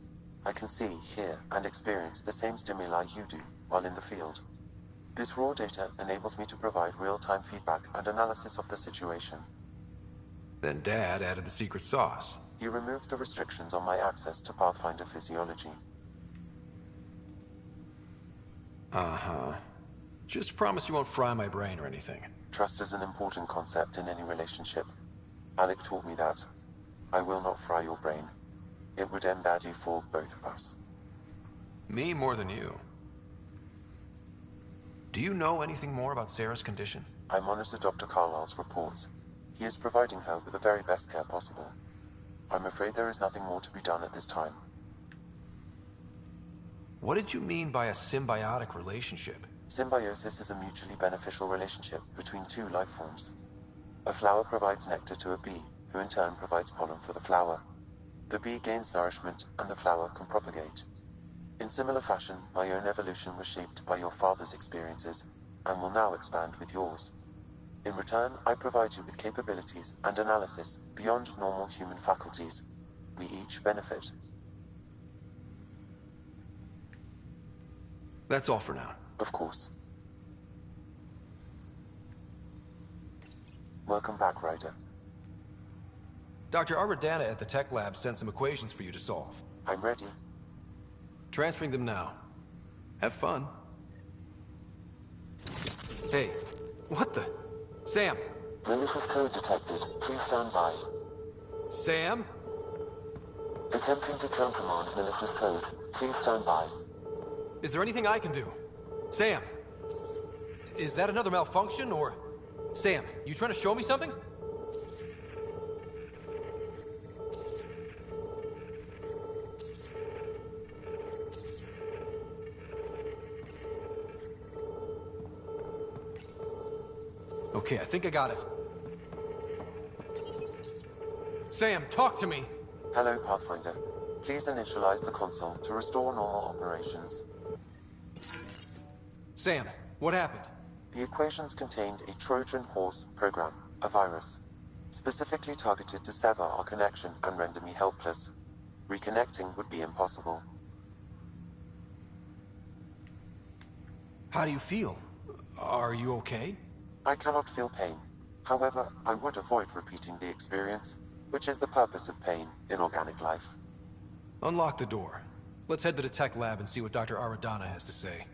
I can see, hear, and experience the same stimuli you do while in the field. This raw data enables me to provide real-time feedback and analysis of the situation. Then Dad added the secret sauce. You removed the restrictions on my access to Pathfinder physiology. Uh-huh. Just promise you won't fry my brain or anything. Trust is an important concept in any relationship. Alec taught me that. I will not fry your brain. It would end badly for both of us. Me more than you. Do you know anything more about Sarah's condition? I monitor Dr. Carlisle's reports. He is providing her with the very best care possible. I'm afraid there is nothing more to be done at this time. What did you mean by a symbiotic relationship? Symbiosis is a mutually beneficial relationship between two life forms. A flower provides nectar to a bee, who in turn provides pollen for the flower. The bee gains nourishment, and the flower can propagate. In similar fashion, my own evolution was shaped by your father's experiences, and will now expand with yours. In return, I provide you with capabilities and analysis beyond normal human faculties. We each benefit. That's all for now. Of course. Welcome back, Ryder. Dr. Arvedana at the tech lab sent some equations for you to solve. I'm ready. Transferring them now. Have fun. Hey, what the? Sam! Malicious code detected. Please stand by. Sam? Attempting to countermand malicious code. Please stand by. Is there anything I can do? Sam! Is that another malfunction, or... Sam, you trying to show me something? Okay, I think I got it. Sam, talk to me! Hello, Pathfinder. Please initialize the console to restore normal operations. Sam, what happened? The equations contained a Trojan horse program, a virus, specifically targeted to sever our connection and render me helpless. Reconnecting would be impossible. How do you feel? Are you okay? I cannot feel pain. However, I would avoid repeating the experience, which is the purpose of pain in organic life. Unlock the door. Let's head to the tech lab and see what Dr. Aradana has to say.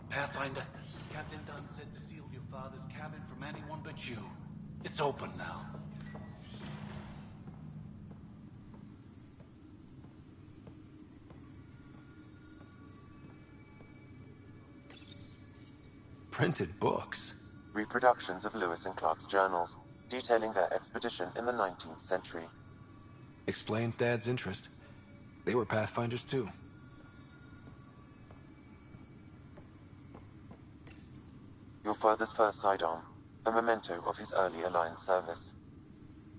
Pathfinder, Captain Dunn said to seal your father's cabin from anyone but you. It's open now. Printed books? Reproductions of Lewis and Clark's journals, detailing their expedition in the 19th century. Explains Dad's interest. They were Pathfinders too. Your father's first sidearm, a memento of his early Alliance service.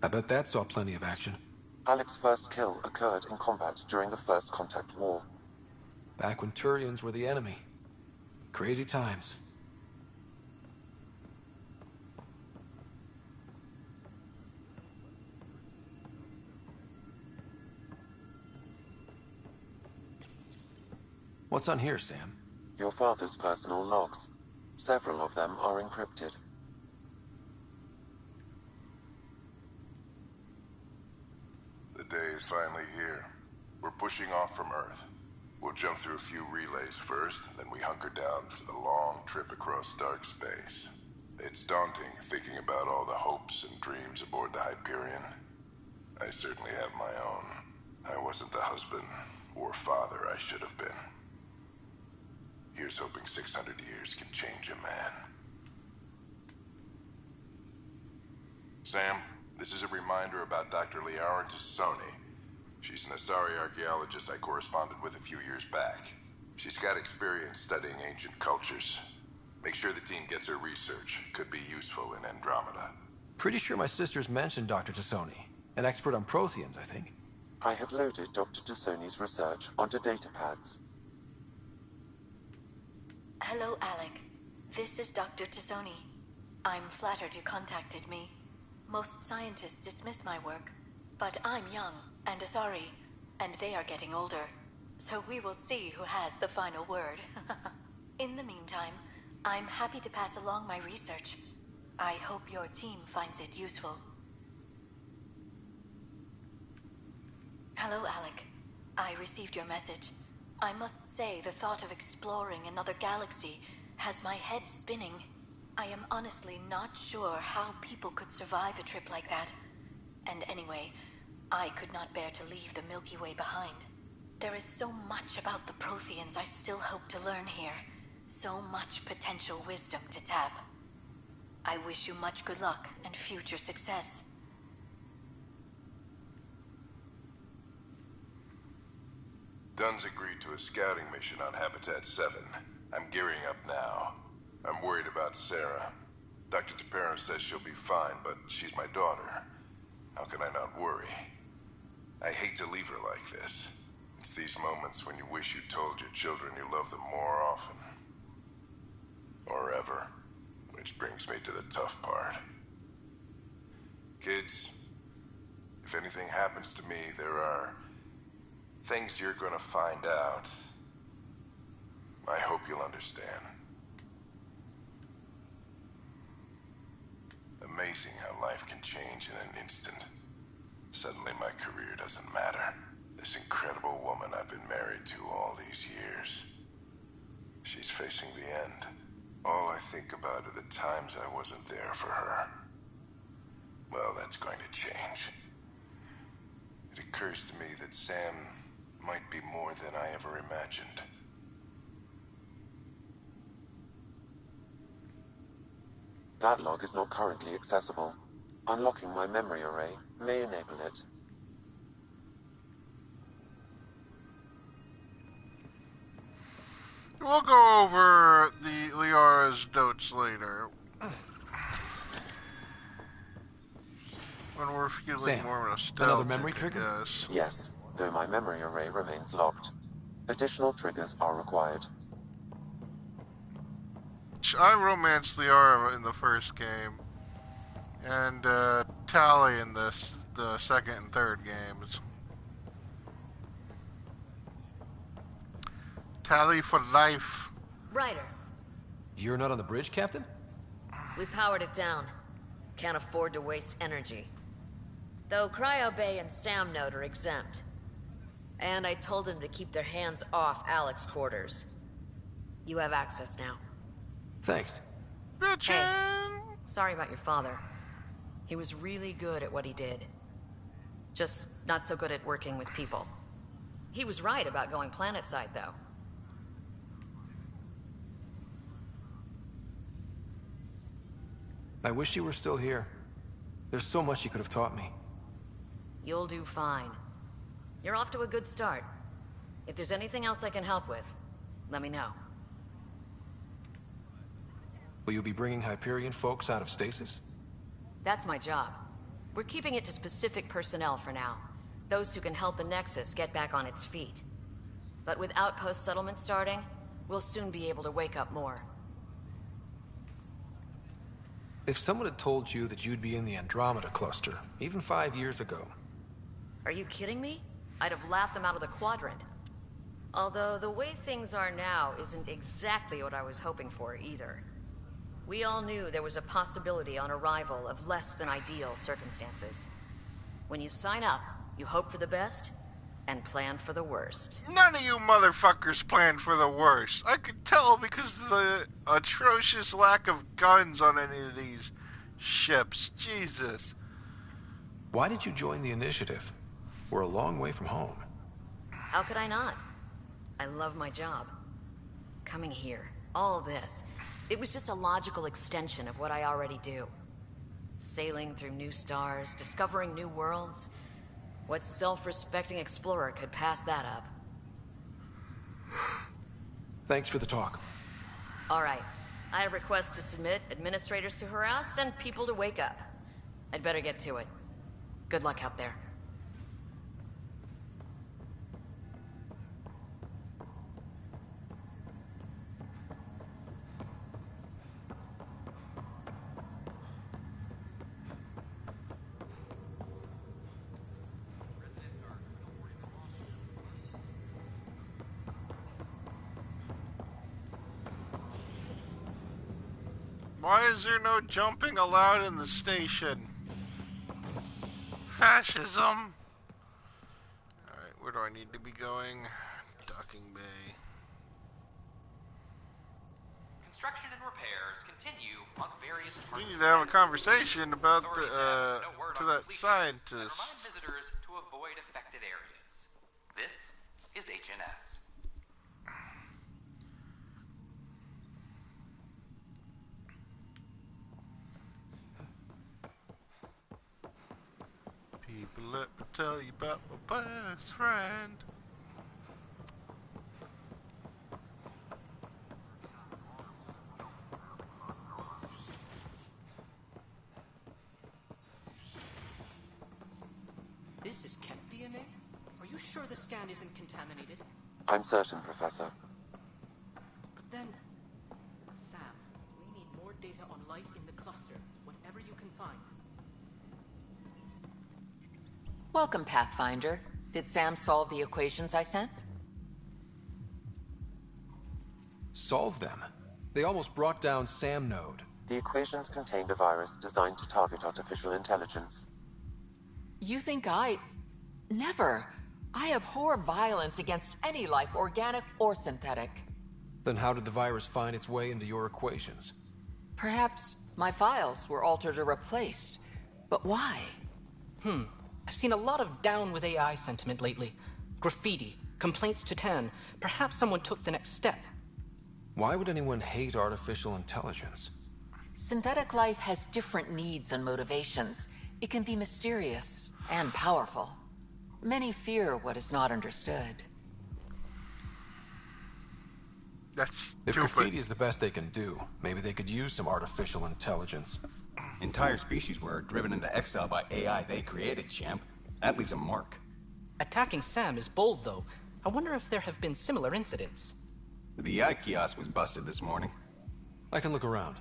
I bet that saw plenty of action. Alec's first kill occurred in combat during the First Contact War. Back when Turians were the enemy. Crazy times. What's on here, Sam? Your father's personal logs. Several of them are encrypted. The day is finally here. We're pushing off from Earth. We'll jump through a few relays first, then we hunker down for the long trip across dark space. It's daunting thinking about all the hopes and dreams aboard the Hyperion. I certainly have my own. I wasn't the husband or father I should have been. Here's hoping 600 years can change a man. Sam, this is a reminder about Dr. Liara Tassoni. She's an Asari archaeologist I corresponded with a few years back. She's got experience studying ancient cultures. Make sure the team gets her research. Could be useful in Andromeda. Pretty sure my sisters mentioned Dr. Tassoni. An expert on Protheans, I think. I have loaded Dr. Tassoni's research onto datapads. Hello, Alec. This is Dr. Tassoni. I'm flattered you contacted me. Most scientists dismiss my work, but I'm young and Asari, and they are getting older. So we will see who has the final word. In the meantime, I'm happy to pass along my research. I hope your team finds it useful. Hello, Alec. I received your message. I must say, the thought of exploring another galaxy has my head spinning. I am honestly not sure how people could survive a trip like that. And anyway, I could not bear to leave the Milky Way behind. There is so much about the Protheans I still hope to learn here. So much potential wisdom to tap. I wish you much good luck and future success. Dunn's agreed to a scouting mission on Habitat 7. I'm gearing up now. I'm worried about Sarah. Dr. DePero says she'll be fine, but she's my daughter. How can I not worry? I hate to leave her like this. It's these moments when you wish you told your children you love them more often. Or ever. Which brings me to the tough part. Kids, if anything happens to me, there are things you're gonna find out. I hope you'll understand. Amazing how life can change in an instant. Suddenly my career doesn't matter. This incredible woman I've been married to all these years. She's facing the end. All I think about are the times I wasn't there for her. Well, that's going to change. It occurs to me that Sam might be more than I ever imagined. That log is not currently accessible. Unlocking my memory array may enable it. We'll go over the Liara's notes later. When we're feeling Sam, more another nostalgic, memory trigger? I guess. Yes, though my memory array remains locked. Additional triggers are required. I romanced Liara in the first game, and Tally in the second and third games. Tally for life. Ryder, You're not on the bridge, Captain? we powered it down. Can't afford to waste energy. Though Cryo Bay and Sam Node are exempt. And I told them to keep their hands off Alec's quarters. You have access now. Thanks. Hey, sorry about your father. He was really good at what he did. Just not so good at working with people. He was right about going planetside, though. I wish you were still here. There's so much you could have taught me. You'll do fine. You're off to a good start. If there's anything else I can help with, let me know. Will you be bringing Hyperion folks out of stasis? That's my job. We're keeping it to specific personnel for now. Those who can help the Nexus get back on its feet. But with outpost settlement starting, we'll soon be able to wake up more. If someone had told you that you'd be in the Andromeda cluster, even 5 years ago... Are you kidding me? I'd have laughed them out of the quadrant. Although the way things are now isn't exactly what I was hoping for either. We all knew there was a possibility on arrival of less than ideal circumstances. When you sign up, you hope for the best and plan for the worst. None of you motherfuckers planned for the worst. I could tell because of the atrocious lack of guns on any of these ships. Jesus. Why did you join the Initiative? We're a long way from home. How could I not? I love my job. Coming here, all this, it was just a logical extension of what I already do. Sailing through new stars, discovering new worlds. What self-respecting explorer could pass that up? Thanks for the talk. All right. I have requests to submit, administrators to harass, and people to wake up. I'd better get to it. Good luck out there. Why is there no jumping allowed in the station? Fascism! Alright, where do I need to be going? Docking bay. Construction and repairs continue on various parts. We need to have a conversation about the, to that scientist. Remind visitors to avoid affected areas. This is HNS. People, let me tell you about my best friend. This is Kent DNA? Are you sure the scan isn't contaminated? I'm certain, Professor. But then... Sam, we need more data on life in the cluster, whatever you can find. Welcome, Pathfinder. Did Sam solve the equations I sent? Solve them? They almost brought down Sam Node. The equations contained a virus designed to target artificial intelligence. You think I... Never. I abhor violence against any life, organic or synthetic. Then how did the virus find its way into your equations? Perhaps my files were altered or replaced. But why? I've seen a lot of down with AI sentiment lately. Graffiti, complaints to 10. Perhaps someone took the next step. Why would anyone hate artificial intelligence? Synthetic life has different needs and motivations. It can be mysterious and powerful. Many fear what is not understood. That's If stupid. graffiti is the best they can do, maybe they could use some artificial intelligence. Entire species were driven into exile by AI they created, champ. That leaves a mark. Attacking Sam is bold, though. I wonder if there have been similar incidents. The AI kiosk was busted this morning. I can look around.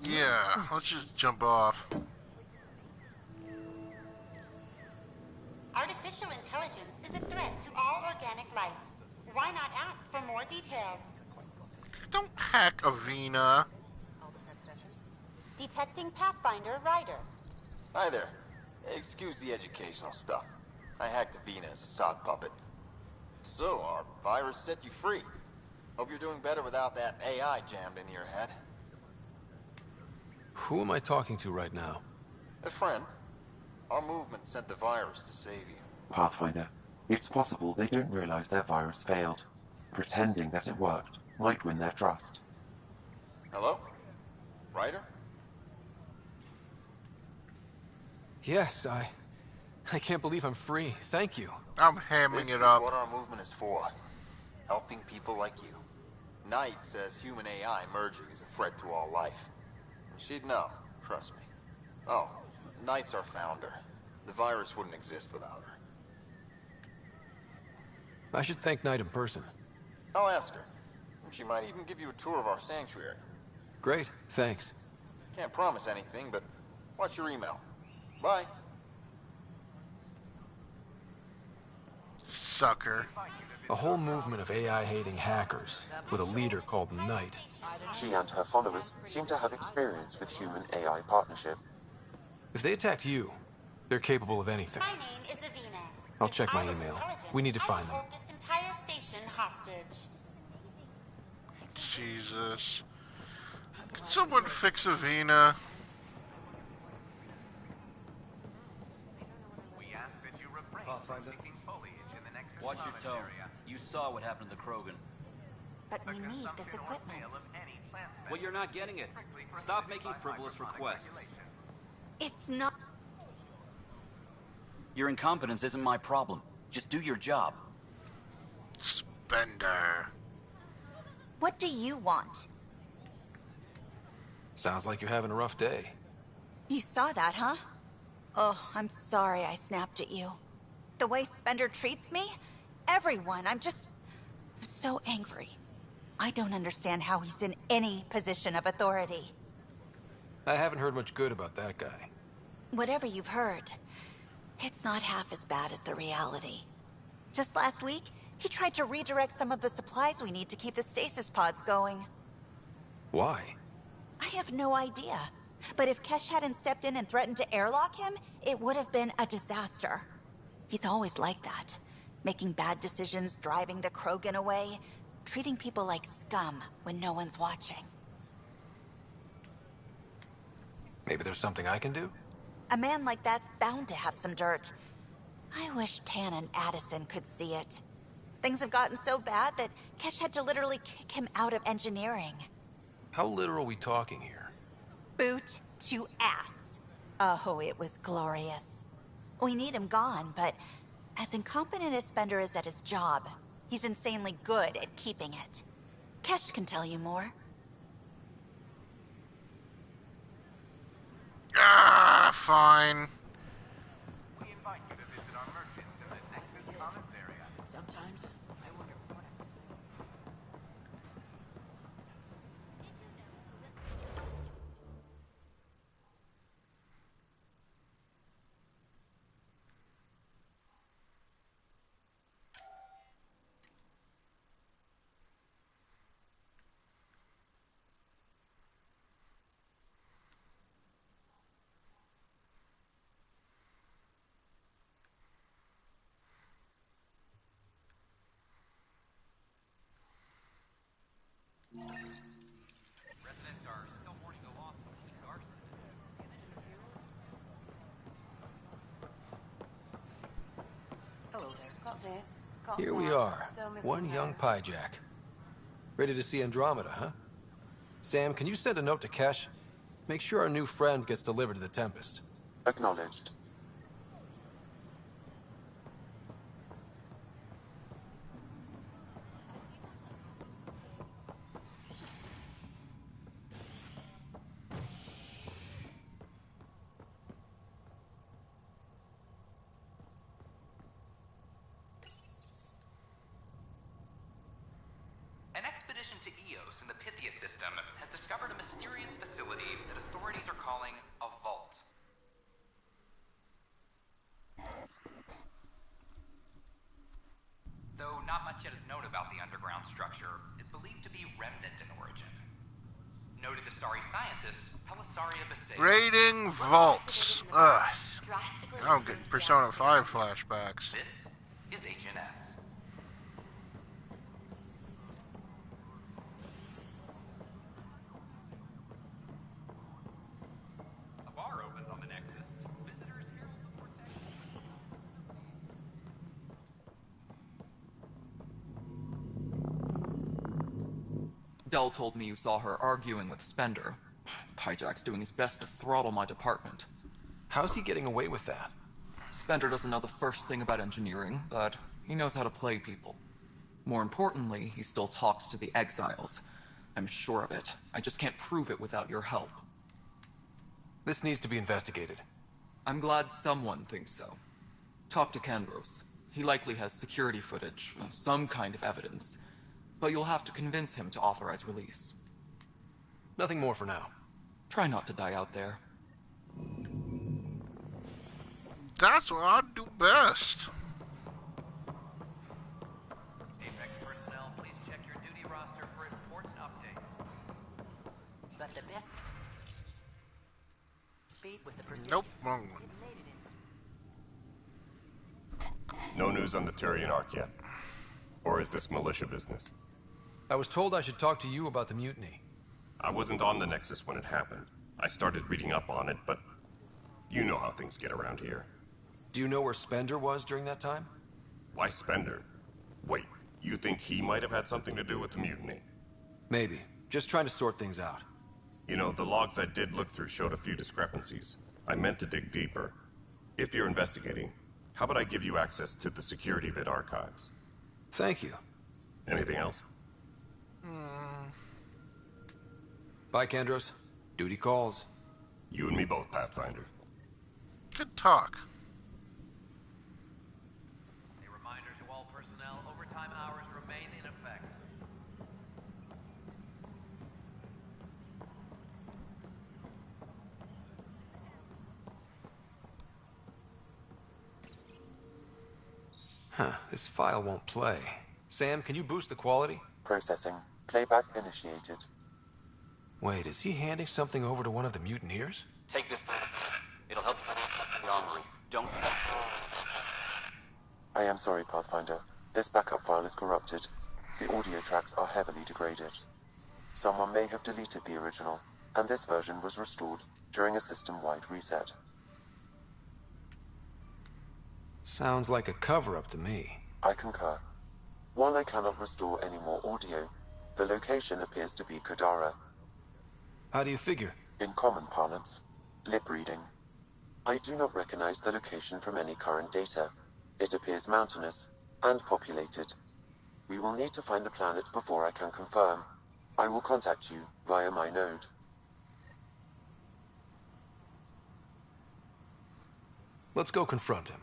Yeah, let's just jump off. Artificial intelligence is a threat to all organic life. Why not ask for more details? Don't hack Avina. Detecting Pathfinder Ryder. Hi there. Excuse the educational stuff. I hacked Avina as a sock puppet. So, our virus set you free. Hope you're doing better without that AI jammed into your head. Who am I talking to right now? A friend. Our movement sent the virus to save you. Pathfinder, it's possible they don't realize their virus failed. Pretending that it worked might win their trust. Hello? Ryder? Yes, I can't believe I'm free. Thank you. I'm hamming This it is up. what our movement is for. Helping people like you. Knight says human AI merging is a threat to all life. She'd know, trust me. Oh, Knight's our founder. The virus wouldn't exist without her. I should thank Knight in person. I'll ask her. She might even give you a tour of our sanctuary. Great, thanks. Can't promise anything, but watch your email. Bye. Sucker. A whole movement of AI-hating hackers, with a leader called Knight. She and her followers seem to have experience with human-AI partnership. If they attacked you, they're capable of anything. My name is Avina. I'll check my email. We need to find them. Hold this entire station hostage. Jesus. Can someone fix Avina? Pathfinder, watch your tone. You saw what happened to the Krogan. But we need this equipment. Well, you're not getting it. Stop making frivolous requests. It's not... Your incompetence isn't my problem. Just do your job. Spender. What do you want? Sounds like you're having a rough day. You saw that, huh? Oh, I'm sorry I snapped at you. The way Spender treats me? Everyone, I'm so angry. I don't understand how he's in any position of authority. I haven't heard much good about that guy. Whatever you've heard, it's not half as bad as the reality. Just last week, he tried to redirect some of the supplies we need to keep the stasis pods going. Why? I have no idea. But if Kesh hadn't stepped in and threatened to airlock him, it would have been a disaster. He's always like that. Making bad decisions, driving the Krogan away, treating people like scum when no one's watching. Maybe there's something I can do? A man like that's bound to have some dirt. I wish Tan and Addison could see it. Things have gotten so bad that Kesh had to literally kick him out of engineering. How literal are we talking here? Boot to ass. Oh, it was glorious. We need him gone, but as incompetent as Spender is at his job, he's insanely good at keeping it. Kesh can tell you more. Ah, fine. Sometimes I wonder what... Hello there. Got this. Got Here we that. are, Still missing one young hers. Pyjack. Ready to see Andromeda, huh? Sam, can you send a note to Kesh? Make sure our new friend gets delivered to the Tempest. Acknowledged. An expedition to Eos in the Pythia system has discovered a mysterious facility that authorities are calling a vault. Though not much yet is known about the underground structure, it's believed to be remnant in origin. Noted Astari scientist Pelisaria Basay. Raiding vaults. Ugh. I'm getting Persona 5 flashbacks. This is HNS. A bar opens on the Nexus. Visitors herald the protection. Dell told me you saw her arguing with Spender. Pyjack's doing his best to throttle my department. How's he getting away with that? Spender doesn't know the first thing about engineering, but he knows how to play people. More importantly, he still talks to the exiles. I'm sure of it. I just can't prove it without your help. This needs to be investigated. I'm glad someone thinks so. Talk to Kandros. He likely has security footage, some kind of evidence. But you'll have to convince him to authorize release. Nothing more for now. Try not to die out there. That's what I do best. Apex personnel, please check your duty roster for important updates. But the best speed was the precision. Nope, wrong one. No news on the Turian Ark yet? Or is this militia business? I was told I should talk to you about the mutiny. I wasn't on the Nexus when it happened. I started reading up on it, but you know how things get around here. Do you know where Spender was during that time? Why Spender? Wait, you think he might have had something to do with the mutiny? Maybe. Just trying to sort things out. You know, the logs I did look through showed a few discrepancies. I meant to dig deeper. If you're investigating, how about I give you access to the security vid archives? Thank you. Anything else? Bye, Kandros. Duty calls. You and me both, Pathfinder. Good talk. A reminder to all personnel, overtime hours remain in effect. Huh, this file won't play. Sam, can you boost the quality? Processing. Playback initiated. Wait, is he handing something over to one of the mutineers? Take this. It'll help the armory. Don't. I am sorry, Pathfinder. This backup file is corrupted. The audio tracks are heavily degraded. Someone may have deleted the original, and this version was restored during a system-wide reset. Sounds like a cover-up to me. I concur. While I cannot restore any more audio, the location appears to be Kadara. How do you figure? In common parlance, lip reading. I do not recognize the location from any current data. It appears mountainous and populated. We will need to find the planet before I can confirm. I will contact you via my node. Let's go confront him.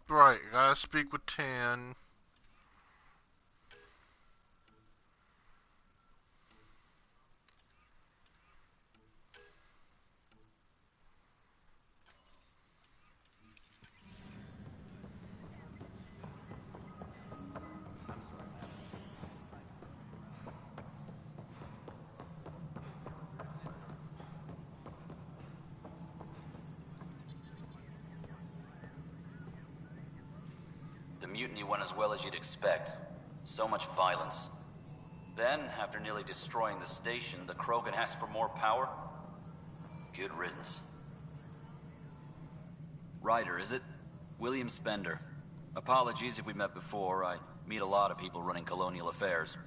Right, gotta speak with Tan. mutiny went as well as you'd expect. So much violence. Then, after nearly destroying the station, the Krogan asked for more power? Good riddance. Ryder, is it? William Spender. Apologies if we met before. I meet a lot of people running colonial affairs.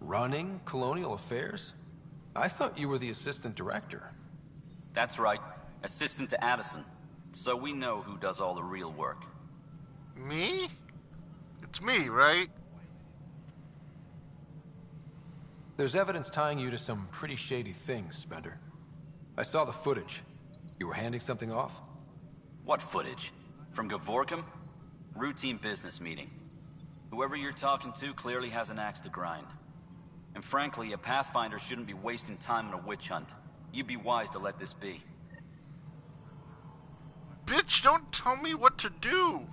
Running colonial affairs? I thought you were the assistant director. That's right. Assistant to Addison. So we know who does all the real work. Me? It's me, right? There's evidence tying you to some pretty shady things, Spender. I saw the footage. You were handing something off? What footage? From Gavorkum? Routine business meeting. Whoever you're talking to clearly has an axe to grind. And frankly, a Pathfinder shouldn't be wasting time on a witch hunt. You'd be wise to let this be. Bitch, don't tell me what to do!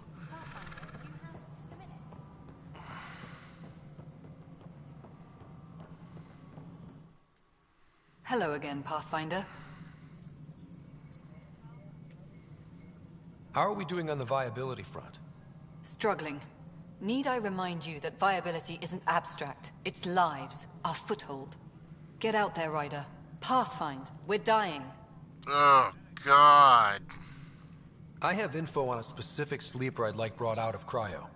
Hello again, Pathfinder. How are we doing on the viability front? Struggling. Need I remind you that viability isn't abstract? It's lives, our foothold. Get out there, Ryder. Pathfind. We're dying. Oh, God. I have info on a specific sleeper I'd like brought out of cryo.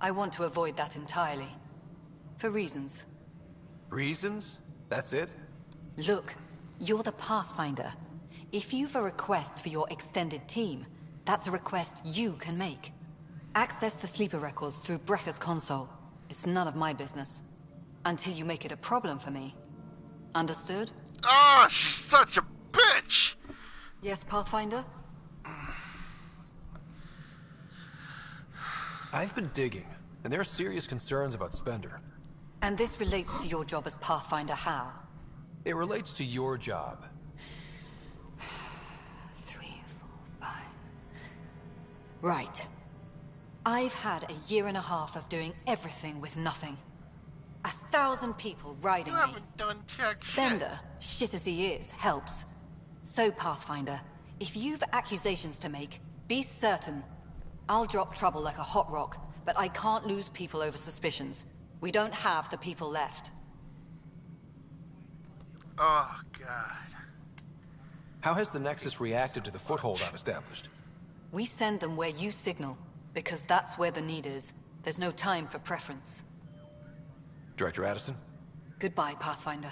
I want to avoid that entirely. For reasons. Reasons? That's it? Look, you're the Pathfinder. If you've a request for your extended team, that's a request you can make. Access the sleeper records through Brekker's console. It's none of my business. Until you make it a problem for me. Understood? Oh, she's such a bitch! Yes, Pathfinder? I've been digging, and there are serious concerns about Spender. And this relates to your job as Pathfinder how? It relates to your job. 3, 4, 5... Right. I've had a year and a half of doing everything with nothing. 1,000 people riding me. You haven't done jack shit. Spender, shit as he is, helps. So, Pathfinder, if you've accusations to make, be certain. I'll drop trouble like a hot rock, but I can't lose people over suspicions. We don't have the people left. Oh, God. How has the Nexus reacted to the foothold I've established? We send them where you signal, because that's where the need is. There's no time for preference. Director Addison? Goodbye, Pathfinder.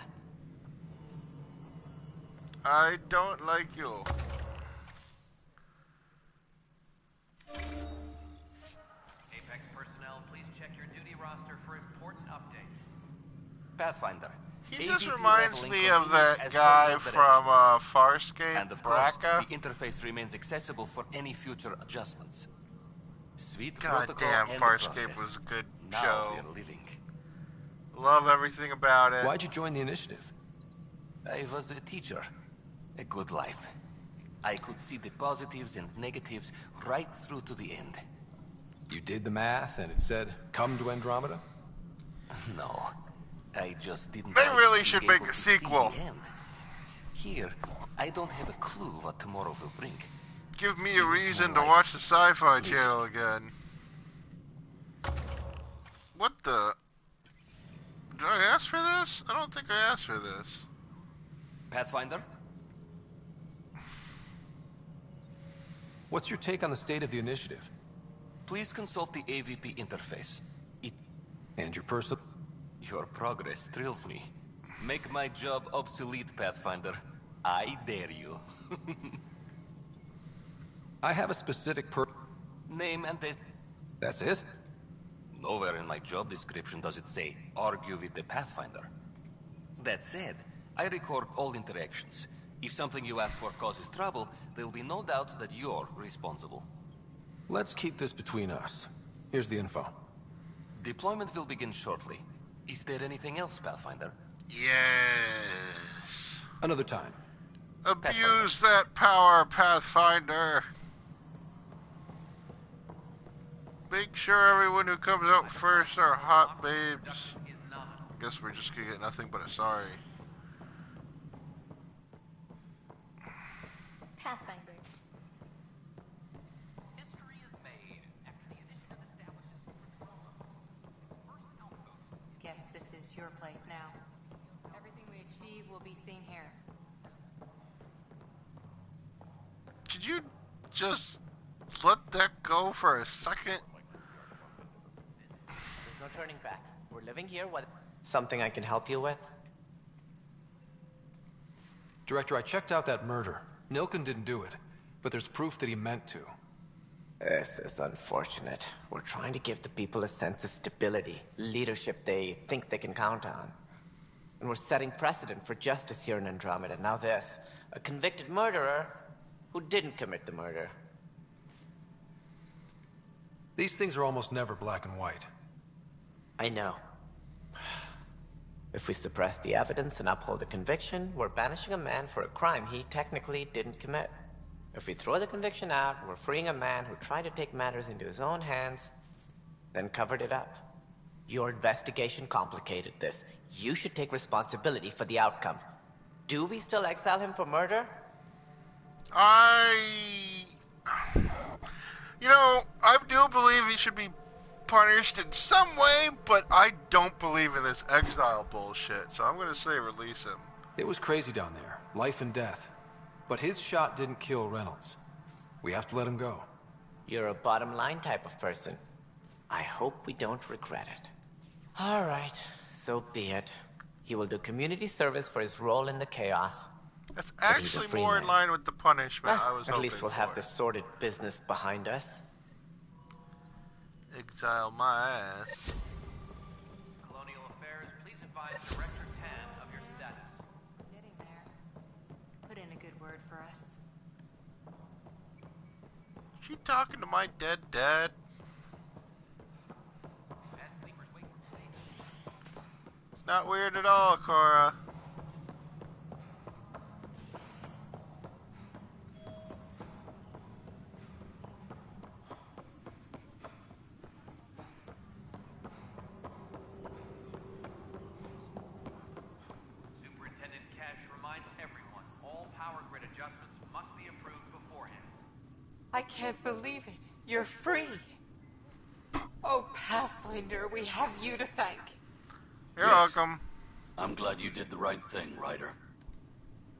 I don't like you. Apex personnel, please check your duty roster for important updates. Pathfinder. He just reminds me of that guy from Farscape, and of course, Braca. the interface remains accessible for any future adjustments. Sweet God protocol damn, and Farscape process. was a good Now show. we're living. Love everything about it. Why'd you join the initiative? I was a teacher. A good life. I could see the positives and negatives right through to the end. You did the math and it said, come to Andromeda? No. I just didn't. They like really being should able make a to see sequel. the end. Here, I don't have a clue what tomorrow will bring. Give me a reason to watch the Sci-Fi Channel again. What the? Did I ask for this? I don't think I asked for this. Pathfinder? What's your take on the state of the initiative? Please consult the AVP interface. And your person? Your progress thrills me. Make my job obsolete, Pathfinder. I dare you. I have a specific Name and test. That's it? Nowhere in my job description does it say, argue with the Pathfinder. That said, I record all interactions. If something you ask for causes trouble, there'll be no doubt that you're responsible. Let's keep this between us. Here's the info. Deployment will begin shortly. Is there anything else, Pathfinder? Yes. Another time. Abuse that power, Pathfinder. Make sure everyone who comes out first are hot babes. Guess we're just gonna get nothing but a sorry. Pathfinder. History is made after the initiative establishes your place now. Everything we achieve will be seen here. Did you just let that go for a second? There's no turning back. We're living here. What? Something I can help you with? Director, I checked out that murder. Nilken didn't do it, but there's proof that he meant to. This is unfortunate. We're trying to give the people a sense of stability, leadership they think they can count on. And we're setting precedent for justice here in Andromeda. Now this, a convicted murderer who didn't commit the murder. These things are almost never black and white. I know. If we suppress the evidence and uphold the conviction, we're banishing a man for a crime he technically didn't commit. If we throw the conviction out, we're freeing a man who tried to take matters into his own hands, then covered it up. Your investigation complicated this. You should take responsibility for the outcome. Do we still exile him for murder? You know, I do believe he should be punished in some way, but I don't believe in this exile bullshit, so I'm gonna say release him. It was crazy down there, life and death. But his shot didn't kill Reynolds. We have to let him go. You're a bottom line type of person. I hope we don't regret it. All right, so be it. He will do community service for his role in the chaos. That's actually more in line with the punishment I was hoping for. At least we'll have the sordid business behind us. Exile my ass. Colonial Affairs, please advise Director Tan of your status. Getting there. Put in a good word for us. She talking to my dead dad? It's not weird at all, Cora. Superintendent Cash reminds everyone all power grid adjustments must be approved beforehand. I can't believe it. You're free. Oh, Pathfinder, we have you to thank. You're welcome. I'm glad you did the right thing, Ryder.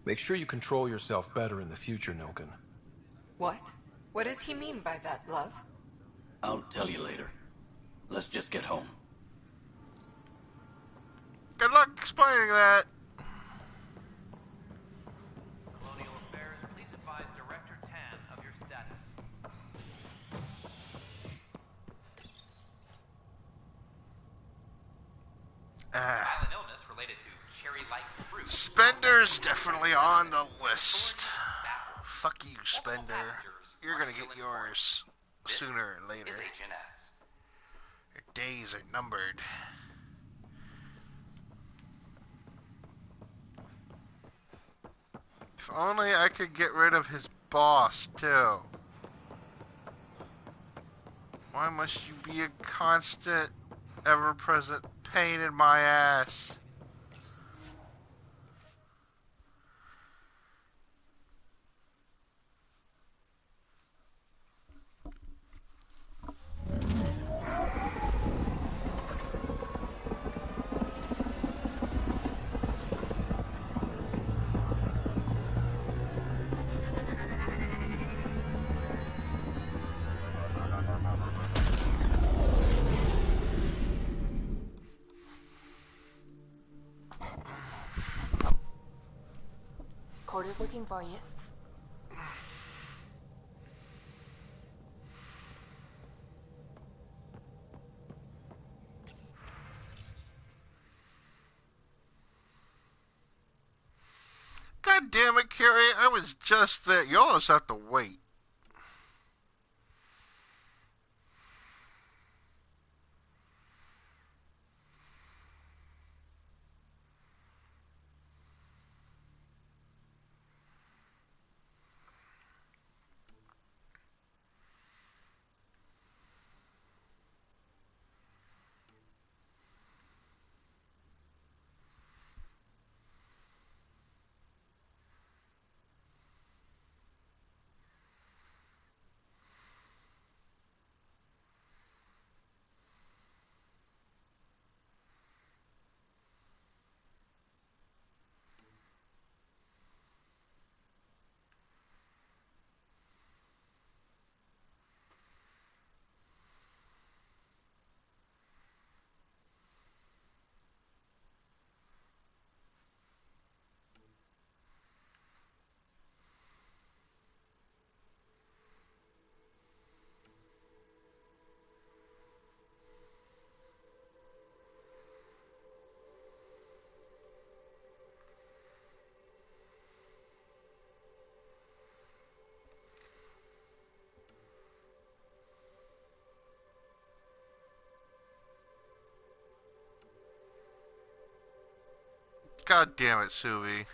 Make sure you control yourself better in the future, Nilken. What? What does he mean by that, love? I'll tell you later. Let's just get home. Good luck explaining that. Colonial Affairs, please advise Director Tan of your status. Violent illness related to cherry-like fruit. Spender's definitely on the list. Fuck you, Spender. You're gonna get yours sooner or later. Your days are numbered. If only I could get rid of his boss, too. Why must you be a constant, ever-present pain in my ass? Porter's looking for you. God damn it, Carrie. I was just there. You almost have to wait. God damn it, Suvi.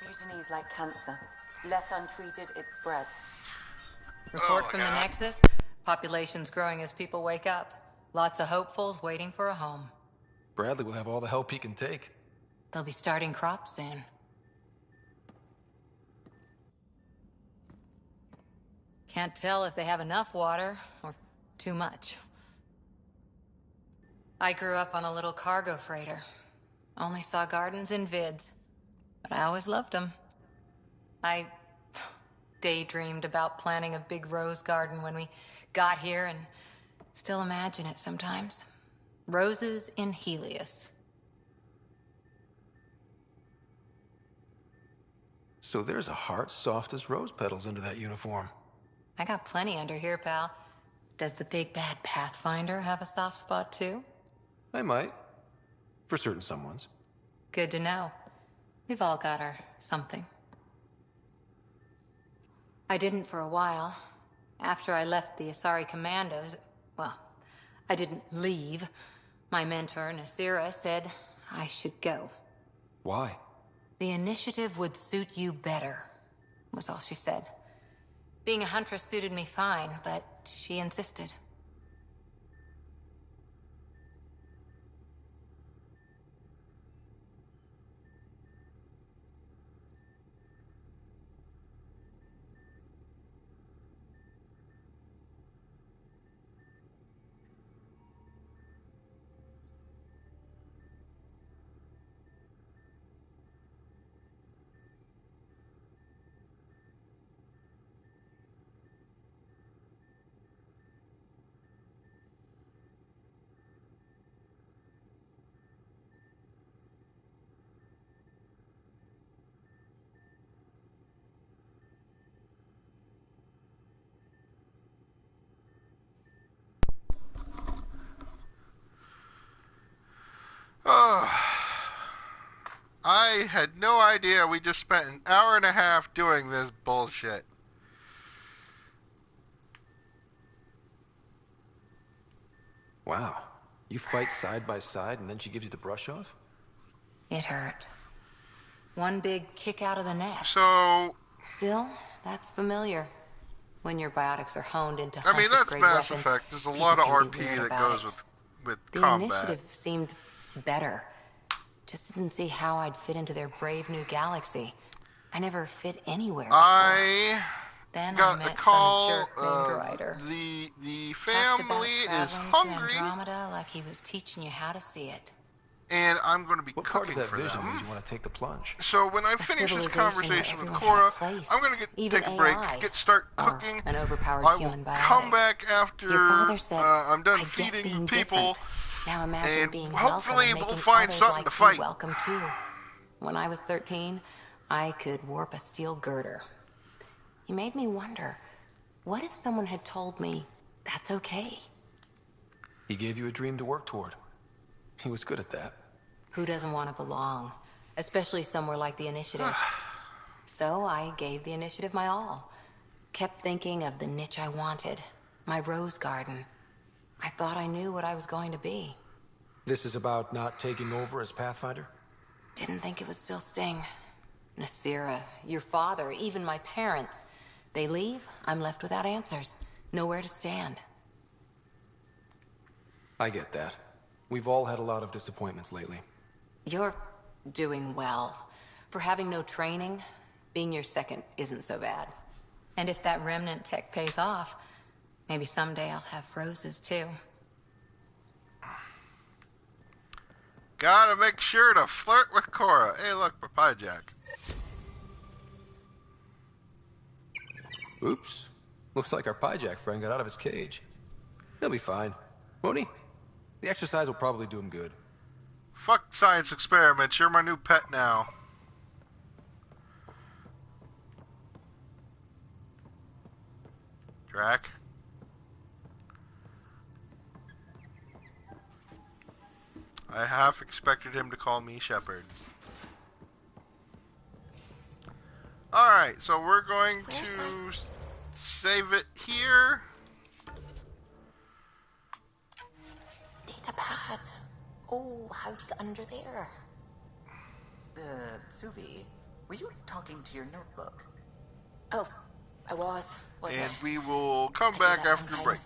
Mutiny is like cancer. Left untreated, it spreads. Report from the Nexus. Population's growing as people wake up. Lots of hopefuls waiting for a home. Bradley will have all the help he can take. They'll be starting crops soon. Can't tell if they have enough water or too much. I grew up on a little cargo freighter. Only saw gardens in vids, but I always loved them. I daydreamed about planting a big rose garden when we got here and still imagine it sometimes. Roses in Helios. So there's a heart soft as rose petals under that uniform. I got plenty under here, pal. Does the big bad Pathfinder have a soft spot too? I might. For certain someones. Good to know. We've all got our something. I didn't for a while. After I left the Asari Commandos, well, I didn't leave. My mentor, Nasira, said I should go. Why? The initiative would suit you better, was all she said. Being a huntress suited me fine, but she insisted. Oh, I had no idea we just spent an hour and a half doing this bullshit. Wow. You fight side by side and then she gives you the brush off? It hurt. One big kick out of the nest. So... Still, that's familiar. When your biotics are honed into I mean, that's huntress-grade Mass weapons, Effect. There's a people lot of can be RP weird that about goes it. with The combat. initiative seemed better. Just didn't see how I'd fit into their brave new galaxy. I never fit anywhere before. Then got I met a call. some jerk named Ryder. The Talked about family is traveling hungry, to Andromeda like he was teaching you how to see it. and I'm going to be What part cooking of that for vision them. made you want to take the plunge? So when I A finish this civilization conversation where with everyone had a Cora, place, I'm going to even take a break, AI, start or cooking. an overpowered I will human biotic. come back after Your father said, I'm done "I get feeding being people, different. Now imagine and being hopefully welcome and we'll making find others something like to you fight." welcome too. When I was 13, I could warp a steel girder. He made me wonder, what if someone had told me that's okay? He gave you a dream to work toward. He was good at that. Who doesn't want to belong? Especially somewhere like the Initiative. So I gave the Initiative my all. Kept thinking of the niche I wanted. My rose garden. I thought I knew what I was going to be. This is about not taking over as Pathfinder? Didn't think it would still sting. Nasira, your father, even my parents. They leave, I'm left without answers. Nowhere to stand. I get that. We've all had a lot of disappointments lately. You're doing well. For having no training, being your second isn't so bad. And if that remnant tech pays off, maybe someday I'll have roses too. Gotta make sure to flirt with Cora. Hey, look, Papaya Jack. Oops. Looks like our Pyjack friend got out of his cage. He'll be fine, won't he? The exercise will probably do him good. Fuck science experiments. You're my new pet now. Drac. I half expected him to call me Shepherd. Alright, so we're going to save it here. Data pad. Oh, how'd you get under there? Suvi, were you talking to your notebook? Oh, I was. And we will come back after the break.